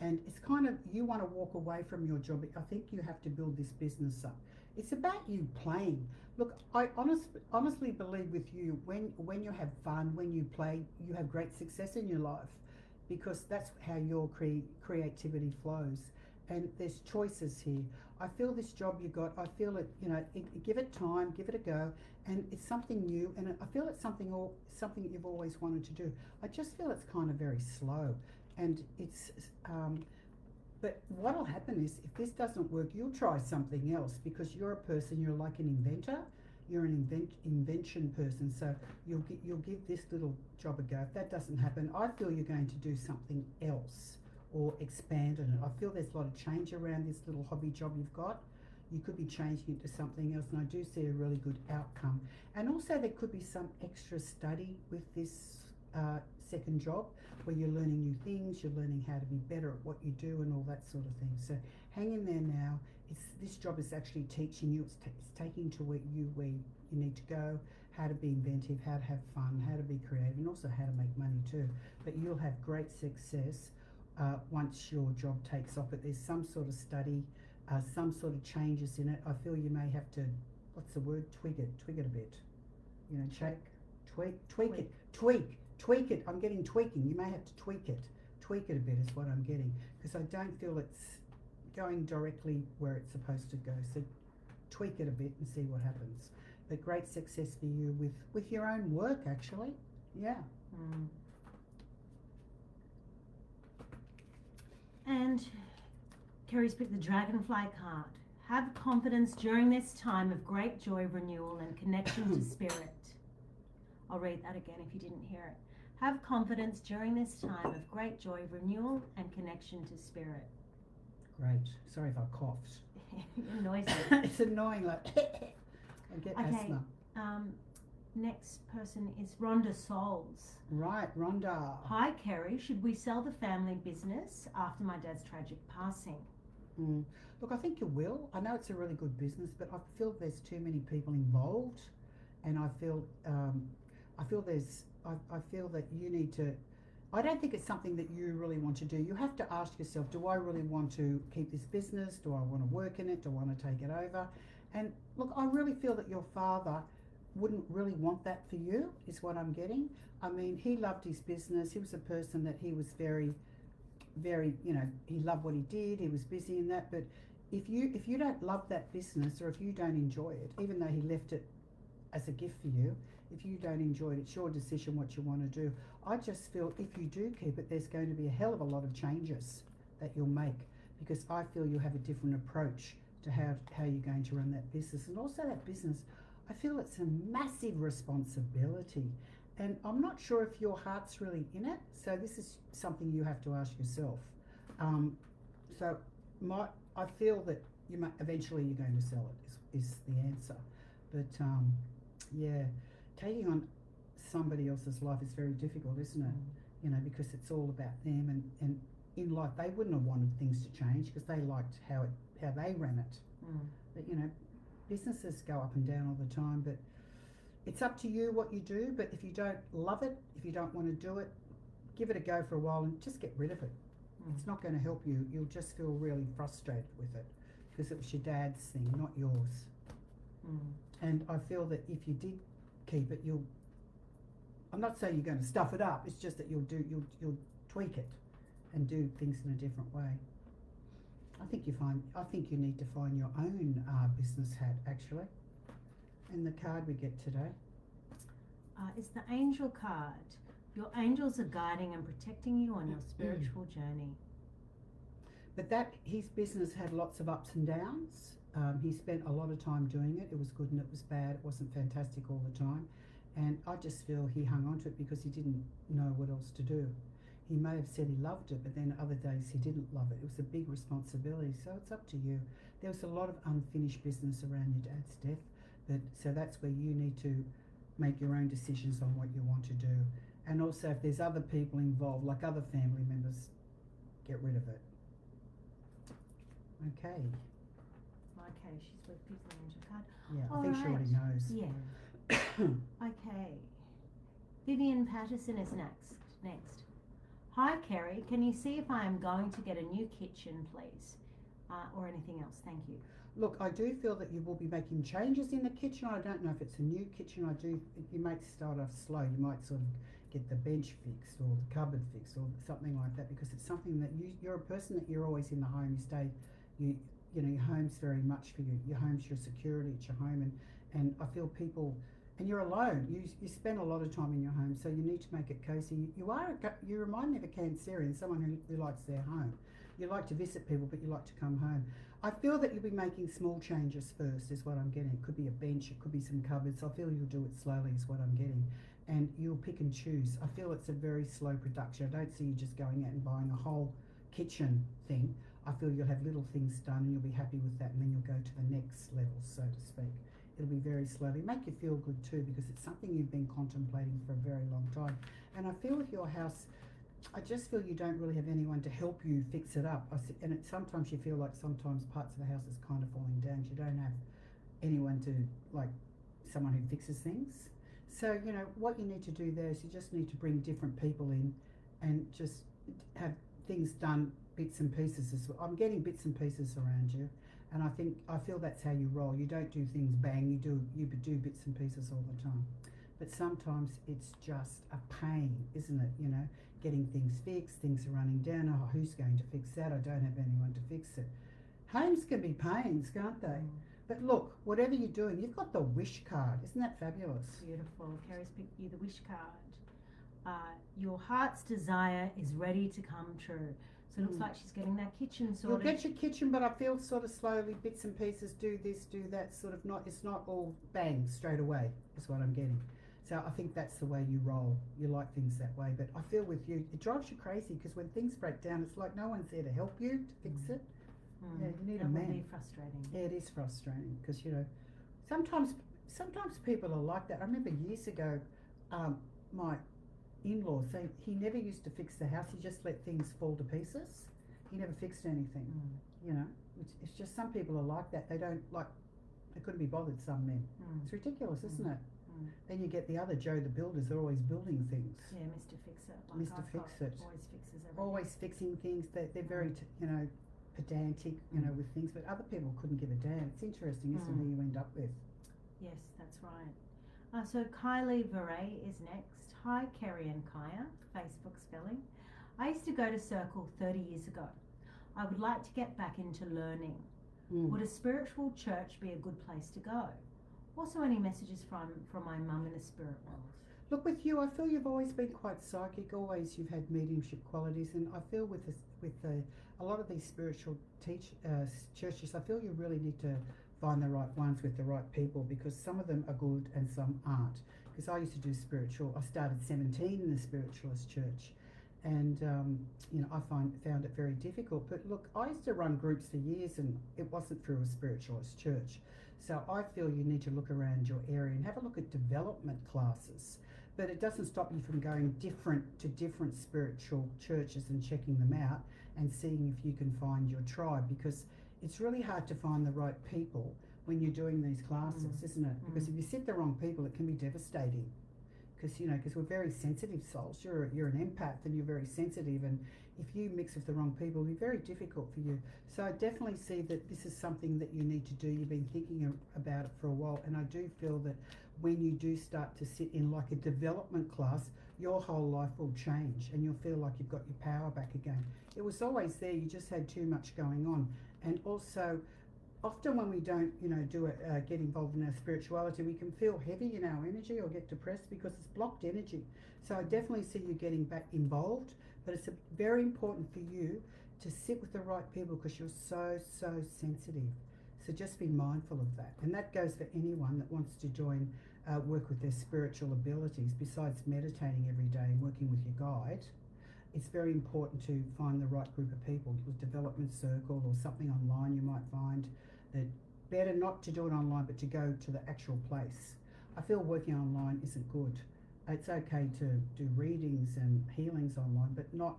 and it's kind of, you want to walk away from your job. I think you have to build this business up. It's about you playing. Look, I honestly believe with you, when you have fun, when you play, you have great success in your life, because that's how your creativity flows. And there's choices here. I feel this job you got, I feel it, you know, give it time, give it a go, and it's something new, and I feel it's something that you've always wanted to do. I just feel it's kind of very slow, and it's but what'll happen is, if this doesn't work, you'll try something else, because you're a person, you're like an inventor, you're an invention person, so you'll give this little job a go. If that doesn't happen, I feel you're going to do something else or expand on it. I feel there's a lot of change around this little hobby job you've got. You could be changing it to something else, and I do see a really good outcome. And also there could be some extra study with this second job, where you're learning new things, you're learning how to be better at what you do and all that sort of thing. So hang in there now. This job is actually teaching you, it's taking to where you need to go, how to be inventive, how to have fun, how to be creative, and also how to make money too. But you'll have great success once your job takes off. But there's some sort of study, some sort of changes in it. I feel you may have to, what's the word, tweak it a bit. You know, tweak it. I'm getting tweaking. You may have to tweak it a bit is what I'm getting, because I don't feel it's going directly where it's supposed to go. So tweak it a bit and see what happens. But great success for you with your own work, actually. Yeah. And Kerrie's picked the Dragonfly card. Have confidence during this time of great joy, renewal, and connection to spirit. I'll read that again if you didn't hear it. Have confidence during this time of great joy, renewal, and connection to spirit. Great. Sorry if I coughed. You're noisy. It's annoying, like I get asthma. Next person is Rhonda Souls. Right, Rhonda. Hi Kerrie, should we sell the family business after my dad's tragic passing? Look, I think you will. I know it's a really good business, but I feel there's too many people involved, and I feel that you need to. I don't think it's something that you really want to do. You have to ask yourself, do I really want to keep this business? Do I want to work in it? Do I want to take it over? And look, I really feel that your father wouldn't really want that for you, is what I'm getting. I mean, he loved his business. He was a person that he was very, very, you know, he loved what he did. He was busy in that. But if you don't love that business, or if you don't enjoy it, even though he left it as a gift for you, if you don't enjoy it, it's your decision what you want to do. I just feel if you do keep it, there's going to be a hell of a lot of changes. that you'll make, because I feel you have a different approach to how you're going to run that business. And also that business, I feel it's a massive responsibility, and I'm not sure if your heart's really in it, so this is something you have to ask yourself. I feel that eventually you're going to sell it is the answer, but yeah, taking on somebody else's life is very difficult, isn't it? You know, because it's all about them, and in life they wouldn't have wanted things to change because they liked how they ran it. But you know, businesses go up and down all the time, but it's up to you what you do. But if you don't love it, if you don't want to do it, give it a go for a while and just get rid of it. It's not going to help you. You'll just feel really frustrated with it because it was your dad's thing, not yours. And I feel that if you did keep it, I'm not saying you're going to stuff it up, it's just that you'll tweak it and do things in a different way. I think you need to find your own business hat, actually. And the card we get today is the angel card. Your angels are guiding and protecting you on your spiritual journey. But his business had lots of ups and downs. He spent a lot of time doing it. It was good and it was bad. It wasn't fantastic all the time. And I just feel he hung on to it because he didn't know what else to do. He may have said he loved it, but then other days he didn't love it. It was a big responsibility, so it's up to you. There was a lot of unfinished business around your dad's death, so that's where you need to make your own decisions on what you want to do. And also if there's other people involved, like other family members, get rid of it. Okay. Okay, she's with the angel card. Yeah, I think she already knows. Yeah. Okay. Vivian Patterson is next. Hi Kerrie, can you see if I am going to get a new kitchen, please? Or anything else? Thank you. Look, I do feel that you will be making changes in the kitchen. I don't know if it's a new kitchen. You might start off slow. You might sort of get the bench fixed or the cupboard fixed or something like that, because it's something that you're a person that you're always in the home. You stay, you know, your home's very much for you. Your home's your security, it's your home, and I feel people, and you're alone. You spend a lot of time in your home, so you need to make it cozy. You remind me of a Cancerian, someone who likes their home. You like to visit people, but you like to come home. I feel that you'll be making small changes first, is what I'm getting. It could be a bench, it could be some cupboards. I feel you'll do it slowly, is what I'm getting. And you'll pick and choose. I feel it's a very slow production. I don't see you just going out and buying a whole kitchen thing. I feel you'll have little things done and you'll be happy with that, and then you'll go to the next level, so to speak. It'll be very slowly. Make you feel good too, because it's something you've been contemplating for a very long time. And I feel with your house, I just feel you don't really have anyone to help you fix it up. Sometimes you feel like sometimes parts of the house is kind of falling down. You don't have anyone to, like, someone who fixes things. So, you know, what you need to do there is you just need to bring different people in and just have things done, bits and pieces. I'm getting bits and pieces around you, and I feel that's how you roll. You don't do things bang, you do bits and pieces all the time. But sometimes it's just a pain, isn't it? You know, getting things fixed, things are running down. Oh, who's going to fix that? I don't have anyone to fix it. Homes can be pains, can't they? But look, whatever you're doing, you've got the wish card. Isn't that fabulous? Beautiful. Kerrie's picked you the wish card. Your heart's desire is ready to come true. So it looks like she's getting that kitchen sorted. You'll get your kitchen, but I feel sort of slowly, bits and pieces, do this, do that, sort of it's not all bang straight away, is what I'm getting. So I think that's the way you roll. You like things that way. But I feel with you, it drives you crazy, because when things break down, it's like no one's there to help you to fix it. Yeah, you need a man. That would be frustrating. Yeah, it is frustrating, because, you know, sometimes people are like that. I remember years ago, my in-laws, he never used to fix the house. He just let things fall to pieces. He never fixed anything. You know, it's just some people are like that. They couldn't be bothered, some men. It's ridiculous, isn't it? Then you get the other Joe the builders. They're always building things. Yeah, Mr. Fix-It. Mr. Fix-It. Always fixes everything. Always fixing things. They're very, you know, pedantic, you know, with things. But other people couldn't give a damn. It's interesting, isn't it, who you end up with? Yes, that's right. So Kylie Veray is next. Hi, Kerrie and Kaja. Facebook spelling. I used to go to Circle 30 years ago. I would like to get back into learning. Would a spiritual church be a good place to go? Also, any messages from my mum in the spirit world? Look, with you, I feel you've always been quite psychic. Always, you've had mediumship qualities, and I feel with a lot of these spiritual churches, I feel you really need to find the right ones with the right people, because some of them are good and some aren't. Because I used to do spiritual. I started 17 in the spiritualist church, and I found it very difficult. But look, I used to run groups for years, and it wasn't through a spiritualist church. So I feel you need to look around your area and have a look at development classes. But it doesn't stop you from going to different spiritual churches and checking them out and seeing if you can find your tribe, because it's really hard to find the right people when you're doing these classes, isn't it? Because if you sit the wrong people, it can be devastating. Because we're very sensitive souls. You're an empath and you're very sensitive, and if you mix with the wrong people, it'll be very difficult for you. So I definitely see that this is something that you need to do. You've been thinking about it for a while, and I do feel that when you do start to sit in like a development class, your whole life will change and you'll feel like you've got your power back again. It was always there, you just had too much going on. And also, often when we don't, get involved in our spirituality, we can feel heavy in our energy or get depressed because it's blocked energy. So I definitely see you getting back involved, but it's very important for you to sit with the right people, because you're so sensitive. So just be mindful of that. And that goes for anyone that wants to join, work with their spiritual abilities. Besides meditating every day and working with your guide, it's very important to find the right group of people. With development circle or something online, you might find that better not to do it online, but to go to the actual place. I feel working online isn't good. It's okay to do readings and healings online, but not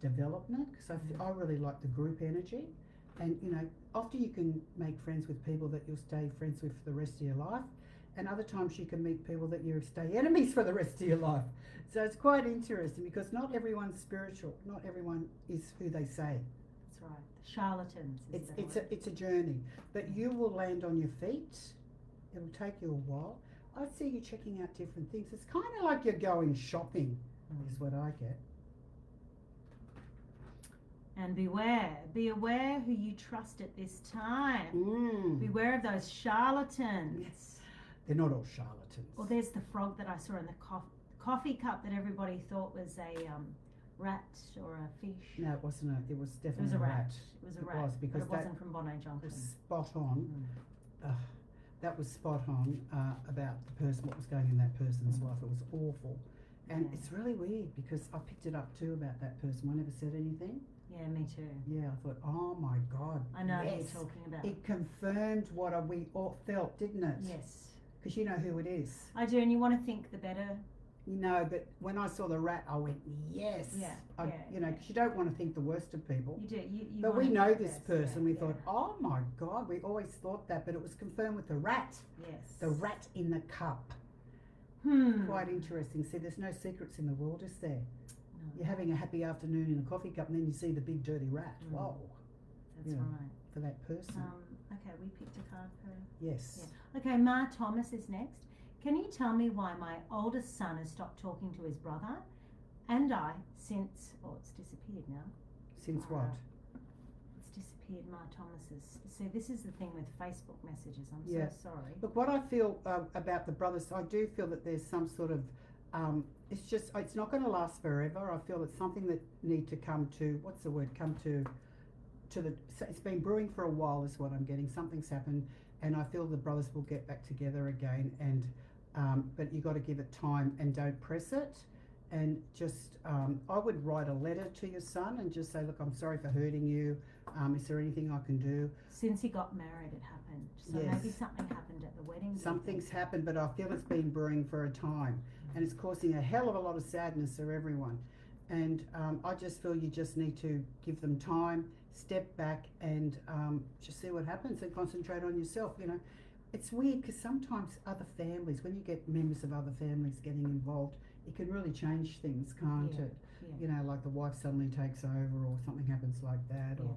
development, because I really like the group energy. And often you can make friends with people that you'll stay friends with for the rest of your life, and other times you can meet people that you stay enemies for the rest of your life. So it's quite interesting, because not everyone's spiritual, not everyone is who they say. That's right. Charlatans. It's a journey, but you will land on your feet. It'll take you a while. I see you checking out different things. It's kind of like you're going shopping, is what I get. And be aware who you trust at this time. Beware of those charlatans. Yes. They're not all charlatans. Well, there's the frog that I saw in the coffee cup that everybody thought was a rat or a fish. No, it wasn't. It was definitely a rat. rat. It was a it rat. Was because but it wasn't from Bono Johnson. Was spot on. That was spot on about the person, what was going in that person's life. It was awful. And it's really weird, because I picked it up too about that person. I never said anything. Yeah, me too. Yeah, I thought, oh my God. I know yes. who you're talking about. It confirmed what we all felt, didn't it? Yes. Because you know who it is. I do, and you want to think the better. But when I saw the rat, I went, yes. Yeah. Because you don't want to think the worst of people. You do. You but we know this person. We thought, oh my God, we always thought that, but it was confirmed with the rat. Yes. The rat in the cup. Quite interesting. See, there's no secrets in the world, is there? No. You're having a happy afternoon in a coffee cup, and then you see the big dirty rat. Whoa. That's right. For that person. Okay, we picked a card for her. Yes. Yeah. Okay, Ma Thomas is next. Can you tell me why my oldest son has stopped talking to his brother and I since... Oh, it's disappeared now. Since what? It's disappeared, Ma Thomas's. See, this is the thing with Facebook messages. I'm so sorry. Look, what I feel about the brothers, I do feel that there's some sort of... it's not going to last forever. I feel it's something that need to come to... What's the word? Come to the... It's been brewing for a while is what I'm getting. Something's happened, and I feel the brothers will get back together again, and... but you got to give it time and don't press it. And just, I would write a letter to your son and just say, look, I'm sorry for hurting you. Is there anything I can do? Since he got married, it happened. So maybe something happened at the wedding. Something's happened, but I feel it's been brewing for a time. And it's causing a hell of a lot of sadness for everyone. And I just feel you just need to give them time, step back, and just see what happens and concentrate on yourself, It's weird because sometimes other families, when you get members of other families getting involved, it can really change things, can't it? Yeah. Like the wife suddenly takes over or something happens like that, or,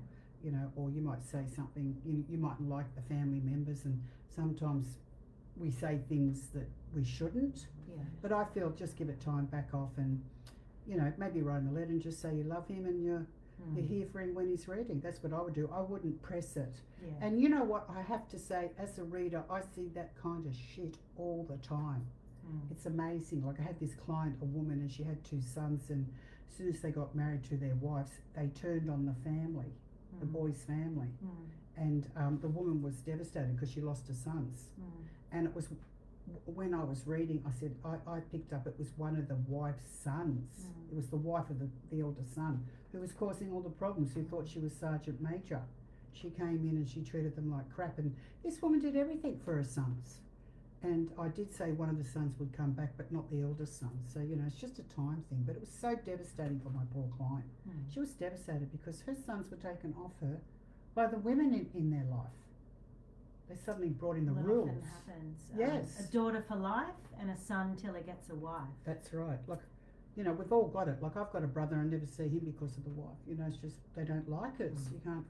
or you might say something, you mightn't like the family members, and sometimes we say things that we shouldn't. Yeah. But I feel just give it time, back off, and, maybe write a letter and just say you love him and you're here for him when he's reading. That's what I would do. I wouldn't press it. Yeah. And you know what I have to say, as a reader, I see that kind of shit all the time. It's amazing. Like I had this client, a woman, and she had 2 sons, and as soon as they got married to their wives, they turned on the family, the boy's family. And the woman was devastated because she lost her sons. And it was, when I was reading, I said, I picked up it was one of the wife's sons. It was the wife of the elder son who was causing all the problems, who thought she was Sergeant Major. She came in and she treated them like crap, and this woman did everything for her sons. And I did say one of the sons would come back, but not the eldest son. So, you know, it's just a time thing. But it was so devastating for my poor client. She was devastated because her sons were taken off her by the women in their life. They suddenly brought in the rules. Often happens. Yes. A daughter for life and a son till he gets a wife. That's right. Like, you know, we've all got it. Like, I've got a brother, I never see him because of the wife. You know, it's just, they don't like us. You can't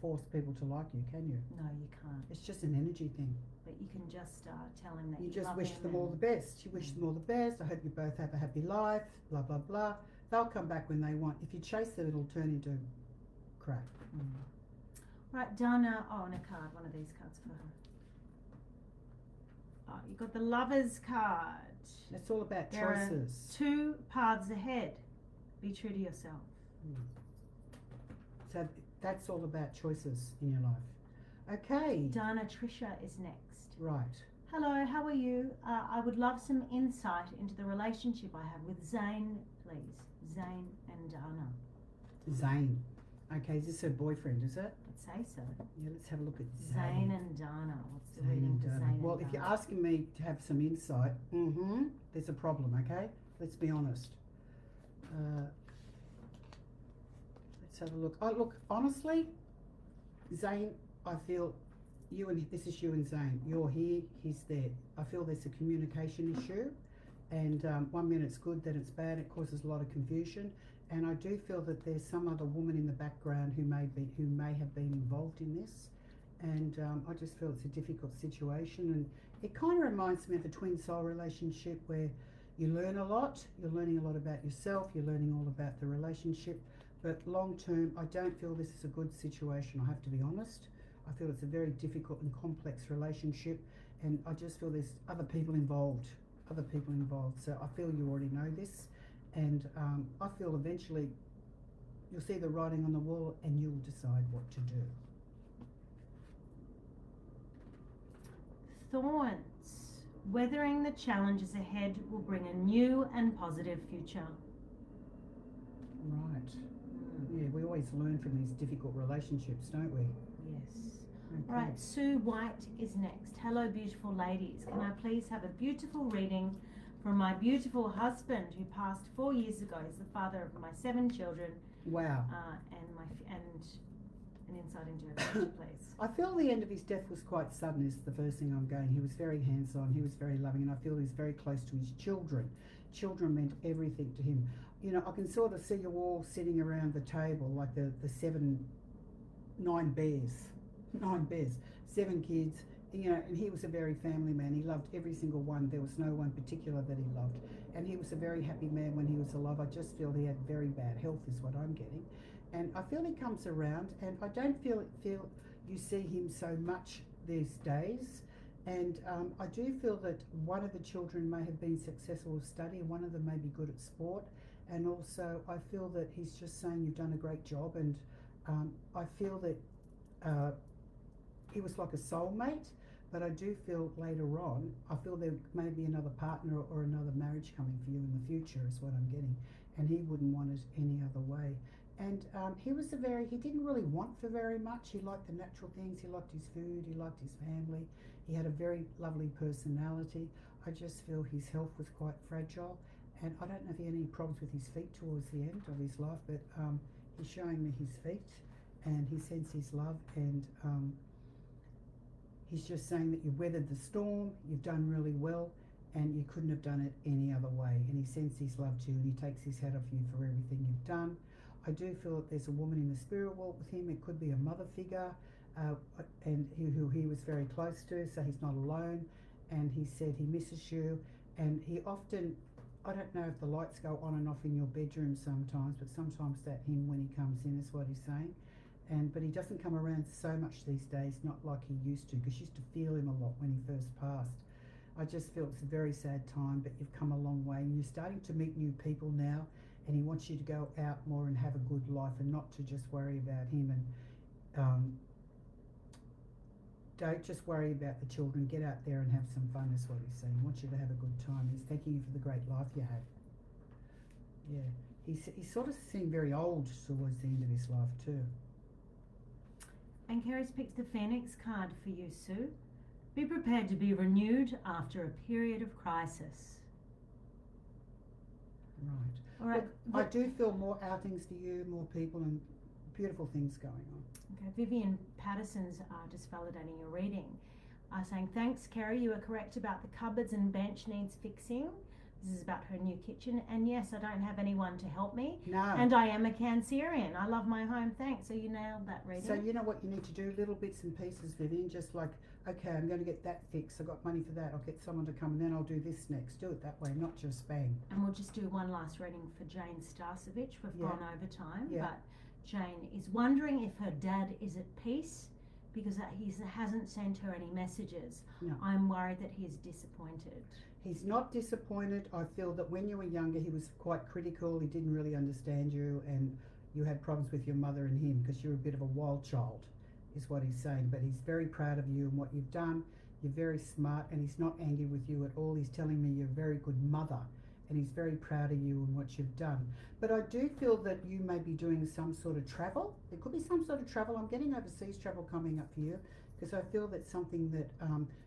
force people to like you, can you? No, you can't. It's just an energy thing. But you can just tell him that you just love wish him them all the best. You wish them all the best. I hope you both have a happy life, blah, blah, blah. They'll come back when they want. If you chase them, it'll turn into crap. Right, Dana. Oh, and a card. One of these cards for her. Oh, you got the Lover's card. It's all about There choices. are 2 paths ahead. Be true to yourself. So that's all about choices in your life. Okay. Dana, Trisha is next. Right. Hello, how are you? I would love some insight into the relationship I have with Zane, please. Zane and Dana. Zane. Okay, is this her boyfriend, is it? I'd say so. Yeah, let's have a look at Zane and Dana. What's the Zane reading and for Dana. Zane Well, and if Dana? you're asking me to have some insight, there's a problem, okay? Let's be honest. Let's have a look. Oh, look, honestly, Zane, I feel this is you and Zane. You're here, he's there. I feel there's a communication issue, and 1 minute it's good, then it's bad. It causes a lot of confusion, and I do feel that there's some other woman in the background who may have been involved in this, and I just feel it's a difficult situation, and it kind of reminds me of a twin soul relationship where you learn a lot. You're learning a lot about yourself. You're learning all about the relationship, but long term, I don't feel this is a good situation. I have to be honest. I feel it's a very difficult and complex relationship, and I just feel there's other people involved. So I feel you already know this, and I feel eventually you'll see the writing on the wall and you'll decide what to do. Thorns. Weathering the challenges ahead will bring a new and positive future. Right. Yeah, we always learn from these difficult relationships, don't we? Yes. Okay. Right, Sue White is next. Hello, beautiful ladies. Can I please have a beautiful reading from my beautiful husband who passed 4 years ago? He's the father of my 7 children. Wow. And an insight into her future, please. I feel the end of his death was quite sudden is the first thing I'm going. He was very hands-on, he was very loving, and I feel he's very close to his children. Children meant everything to him. You know, I can sort of see you all sitting around the table, like the 9 bears, 7 kids, you know, and he was a very family man. He loved every single one. There was no one particular that he loved. And he was a very happy man when he was alive. I just feel he had very bad health is what I'm getting. And I feel he comes around, and I don't feel you see him so much these days. And I do feel that one of the children may have been successful with study, and one of them may be good at sport. And also I feel that he's just saying you've done a great job, and I feel that he was like a soulmate, but I do feel later on, I feel there may be another partner or another marriage coming for you in the future is what I'm getting, and he wouldn't want it any other way. And he didn't really want for very much. He liked the natural things, he liked his food, he liked his family, he had a very lovely personality. I just feel his health was quite fragile, and I don't know if he had any problems with his feet towards the end of his life, but he's showing me his feet, and he sends his love, and he's just saying that you've weathered the storm, you've done really well, and you couldn't have done it any other way. And he sends his love to you, and he takes his hat off you for everything you've done. I do feel that there's a woman in the spirit world with him. It could be a mother figure, and who he was very close to, so he's not alone. And he said he misses you, and he often, I don't know if the lights go on and off in your bedroom sometimes, but sometimes that him when he comes in is what he's saying. But he doesn't come around so much these days, not like he used to, because you used to feel him a lot when he first passed. I just feel it's a very sad time, but you've come a long way and you're starting to meet new people now, and he wants you to go out more and have a good life and not to just worry about him, and don't just worry about the children. Get out there and have some fun is what he's saying. He wants you to have a good time. He's thanking you for the great life you had. Yeah. He sort of seemed very old towards the end of his life too. And Kerrie's picked the Phoenix card for you, Sue. Be prepared to be renewed after a period of crisis. Right. All right. Look, I do feel more outings for you, more people, and beautiful things going on. Okay, Vivian Patterson's just validating your reading, saying, thanks, Kerrie, you are correct about the cupboards and bench needs fixing. This is about her new kitchen. And yes, I don't have anyone to help me. No. And I am a Cancerian. I love my home, thanks. So you nailed that reading. So you know what you need to do? Little bits and pieces, Vivian, just like, okay, I'm going to get that fixed. I've got money for that. I'll get someone to come and then I'll do this next. Do it that way, not just bang. And we'll just do one last reading for Jane Starcevich. We've gone over time, but Jane is wondering if her dad is at peace because he hasn't sent her any messages. No. I'm worried that he is disappointed. He's not disappointed. I feel that when you were younger, he was quite critical. He didn't really understand you, and you had problems with your mother and him because you were a bit of a wild child, is what he's saying. But he's very proud of you and what you've done. You're very smart, and he's not angry with you at all. He's telling me you're a very good mother, and he's very proud of you and what you've done. But I do feel that you may be doing some sort of travel. There could be some sort of travel. I'm getting overseas travel coming up for you because I feel that's something that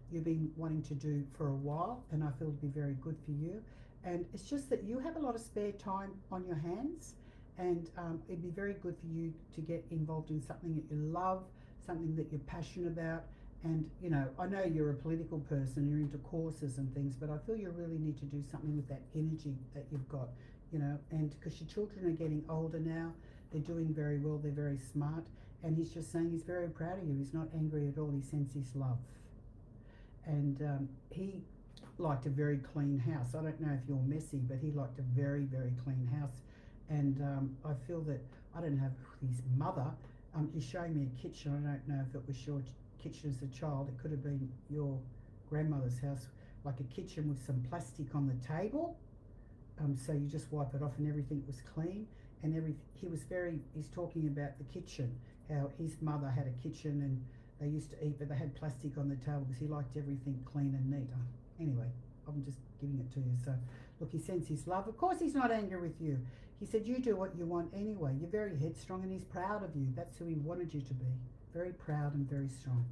you've been wanting to do for a while, and I feel it'd be very good for you. And it's just that you have a lot of spare time on your hands, and it'd be very good for you to get involved in something that you love, something that you're passionate about. And you know, I know you're a political person, you're into courses and things, but I feel you really need to do something with that energy that you've got, you know, and because your children are getting older now, they're doing very well, they're very smart, and he's just saying he's very proud of you. He's not angry at all. He sends his love. And he liked a very clean house. I don't know if you're messy, but he liked a very, very clean house. And I feel that, I don't have his mother. He's showing me a kitchen. I don't know if it was your kitchen as a child. It could have been your grandmother's house, like a kitchen with some plastic on the table. So you just wipe it off and everything was clean. And he's talking about the kitchen, how his mother had a kitchen and they used to eat, but they had plastic on the table because he liked everything clean and neat. Anyway, I'm just giving it to you. So, look, he sends his love. Of course he's not angry with you. He said, you do what you want anyway. You're very headstrong and he's proud of you. That's who he wanted you to be. Very proud and very strong.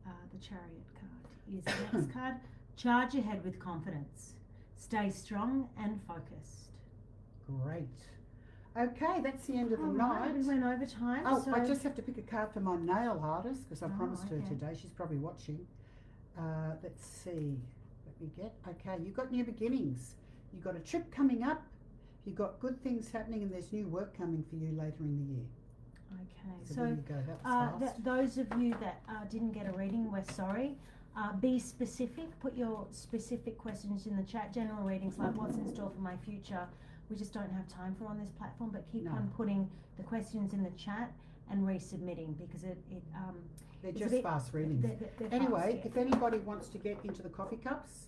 The Chariot card is the next card. Charge ahead with confidence. Stay strong and focused. Great. Okay, that's the end of the night. We went over time. Oh, so I just have to pick a card for my nail artist because I promised her okay. today. She's probably watching. Let's see what we get. Okay, you've got new beginnings. You've got a trip coming up. You've got good things happening, and there's new work coming for you later in the year. Okay, So there you go. That was fast. those of you that didn't get a reading, we're sorry. Be specific. Put your specific questions in the chat. General readings like what's in store for my future, we just don't have time for on this platform, but keep on putting the questions in the chat and resubmitting because they're just fast readings. They're anyway, fast, if anybody wants to get into the coffee cups,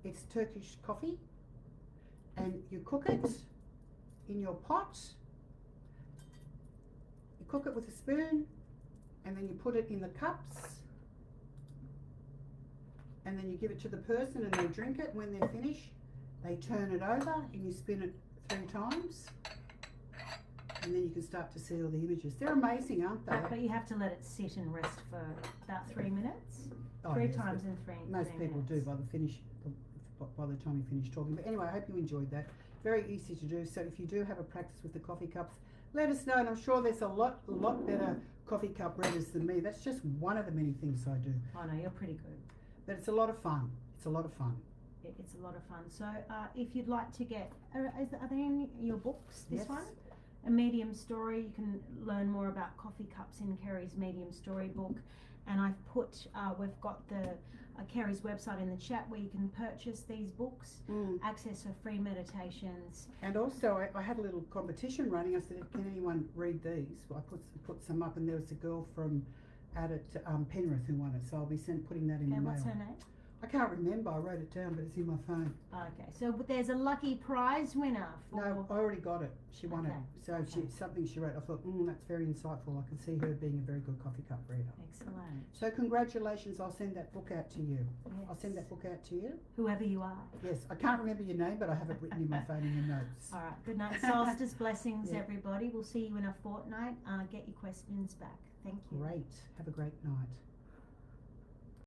it's Turkish coffee, and you cook it in your pot. You cook it with a spoon, and then you put it in the cups, and then you give it to the person and they drink it. When they're finished, they turn it over and you spin it 3 times, and then you can start to see all the images. They're amazing, aren't they? But you have to let it sit and rest for about 3 minutes. Oh, Three yes, times in 3 most people minutes. do by the time you finish talking. But anyway, I hope you enjoyed that. Very easy to do. So if you do have a practice with the coffee cups, let us know. And I'm sure there's a lot better coffee cup readers than me. That's just one of the many things I do. Oh no, you're pretty good. But it's a lot of fun. It's a lot of fun. It's a lot of fun. So if you'd like to get, are they in your books, this Yes. one? A medium story, you can learn more about coffee cups in Kerrie's medium story book. And I've put, we've got the Kerrie's website in the chat where you can purchase these books, access for free meditations. And also, I had a little competition running. I said, can anyone read these? Well, I put some up, and there was a girl from added Penrith who won it, so I'll be putting that in the Okay, mail. what's her name? I can't remember. I wrote it down, but it's in my phone. Okay, so there's a lucky prize winner for. No, I already got it. She won Okay, it. So something she wrote. I thought, that's very insightful. I can see her being a very good coffee cup reader. Excellent. So congratulations. I'll send that book out to you. Yes. I'll send that book out to you. Whoever you are. Yes, I can't remember your name, but I have it written in my phone in the notes. All right. Good night. Solstice blessings, Yeah. everybody. We'll see you in a fortnight. Get your questions back. Thank you. Great. Have a great night.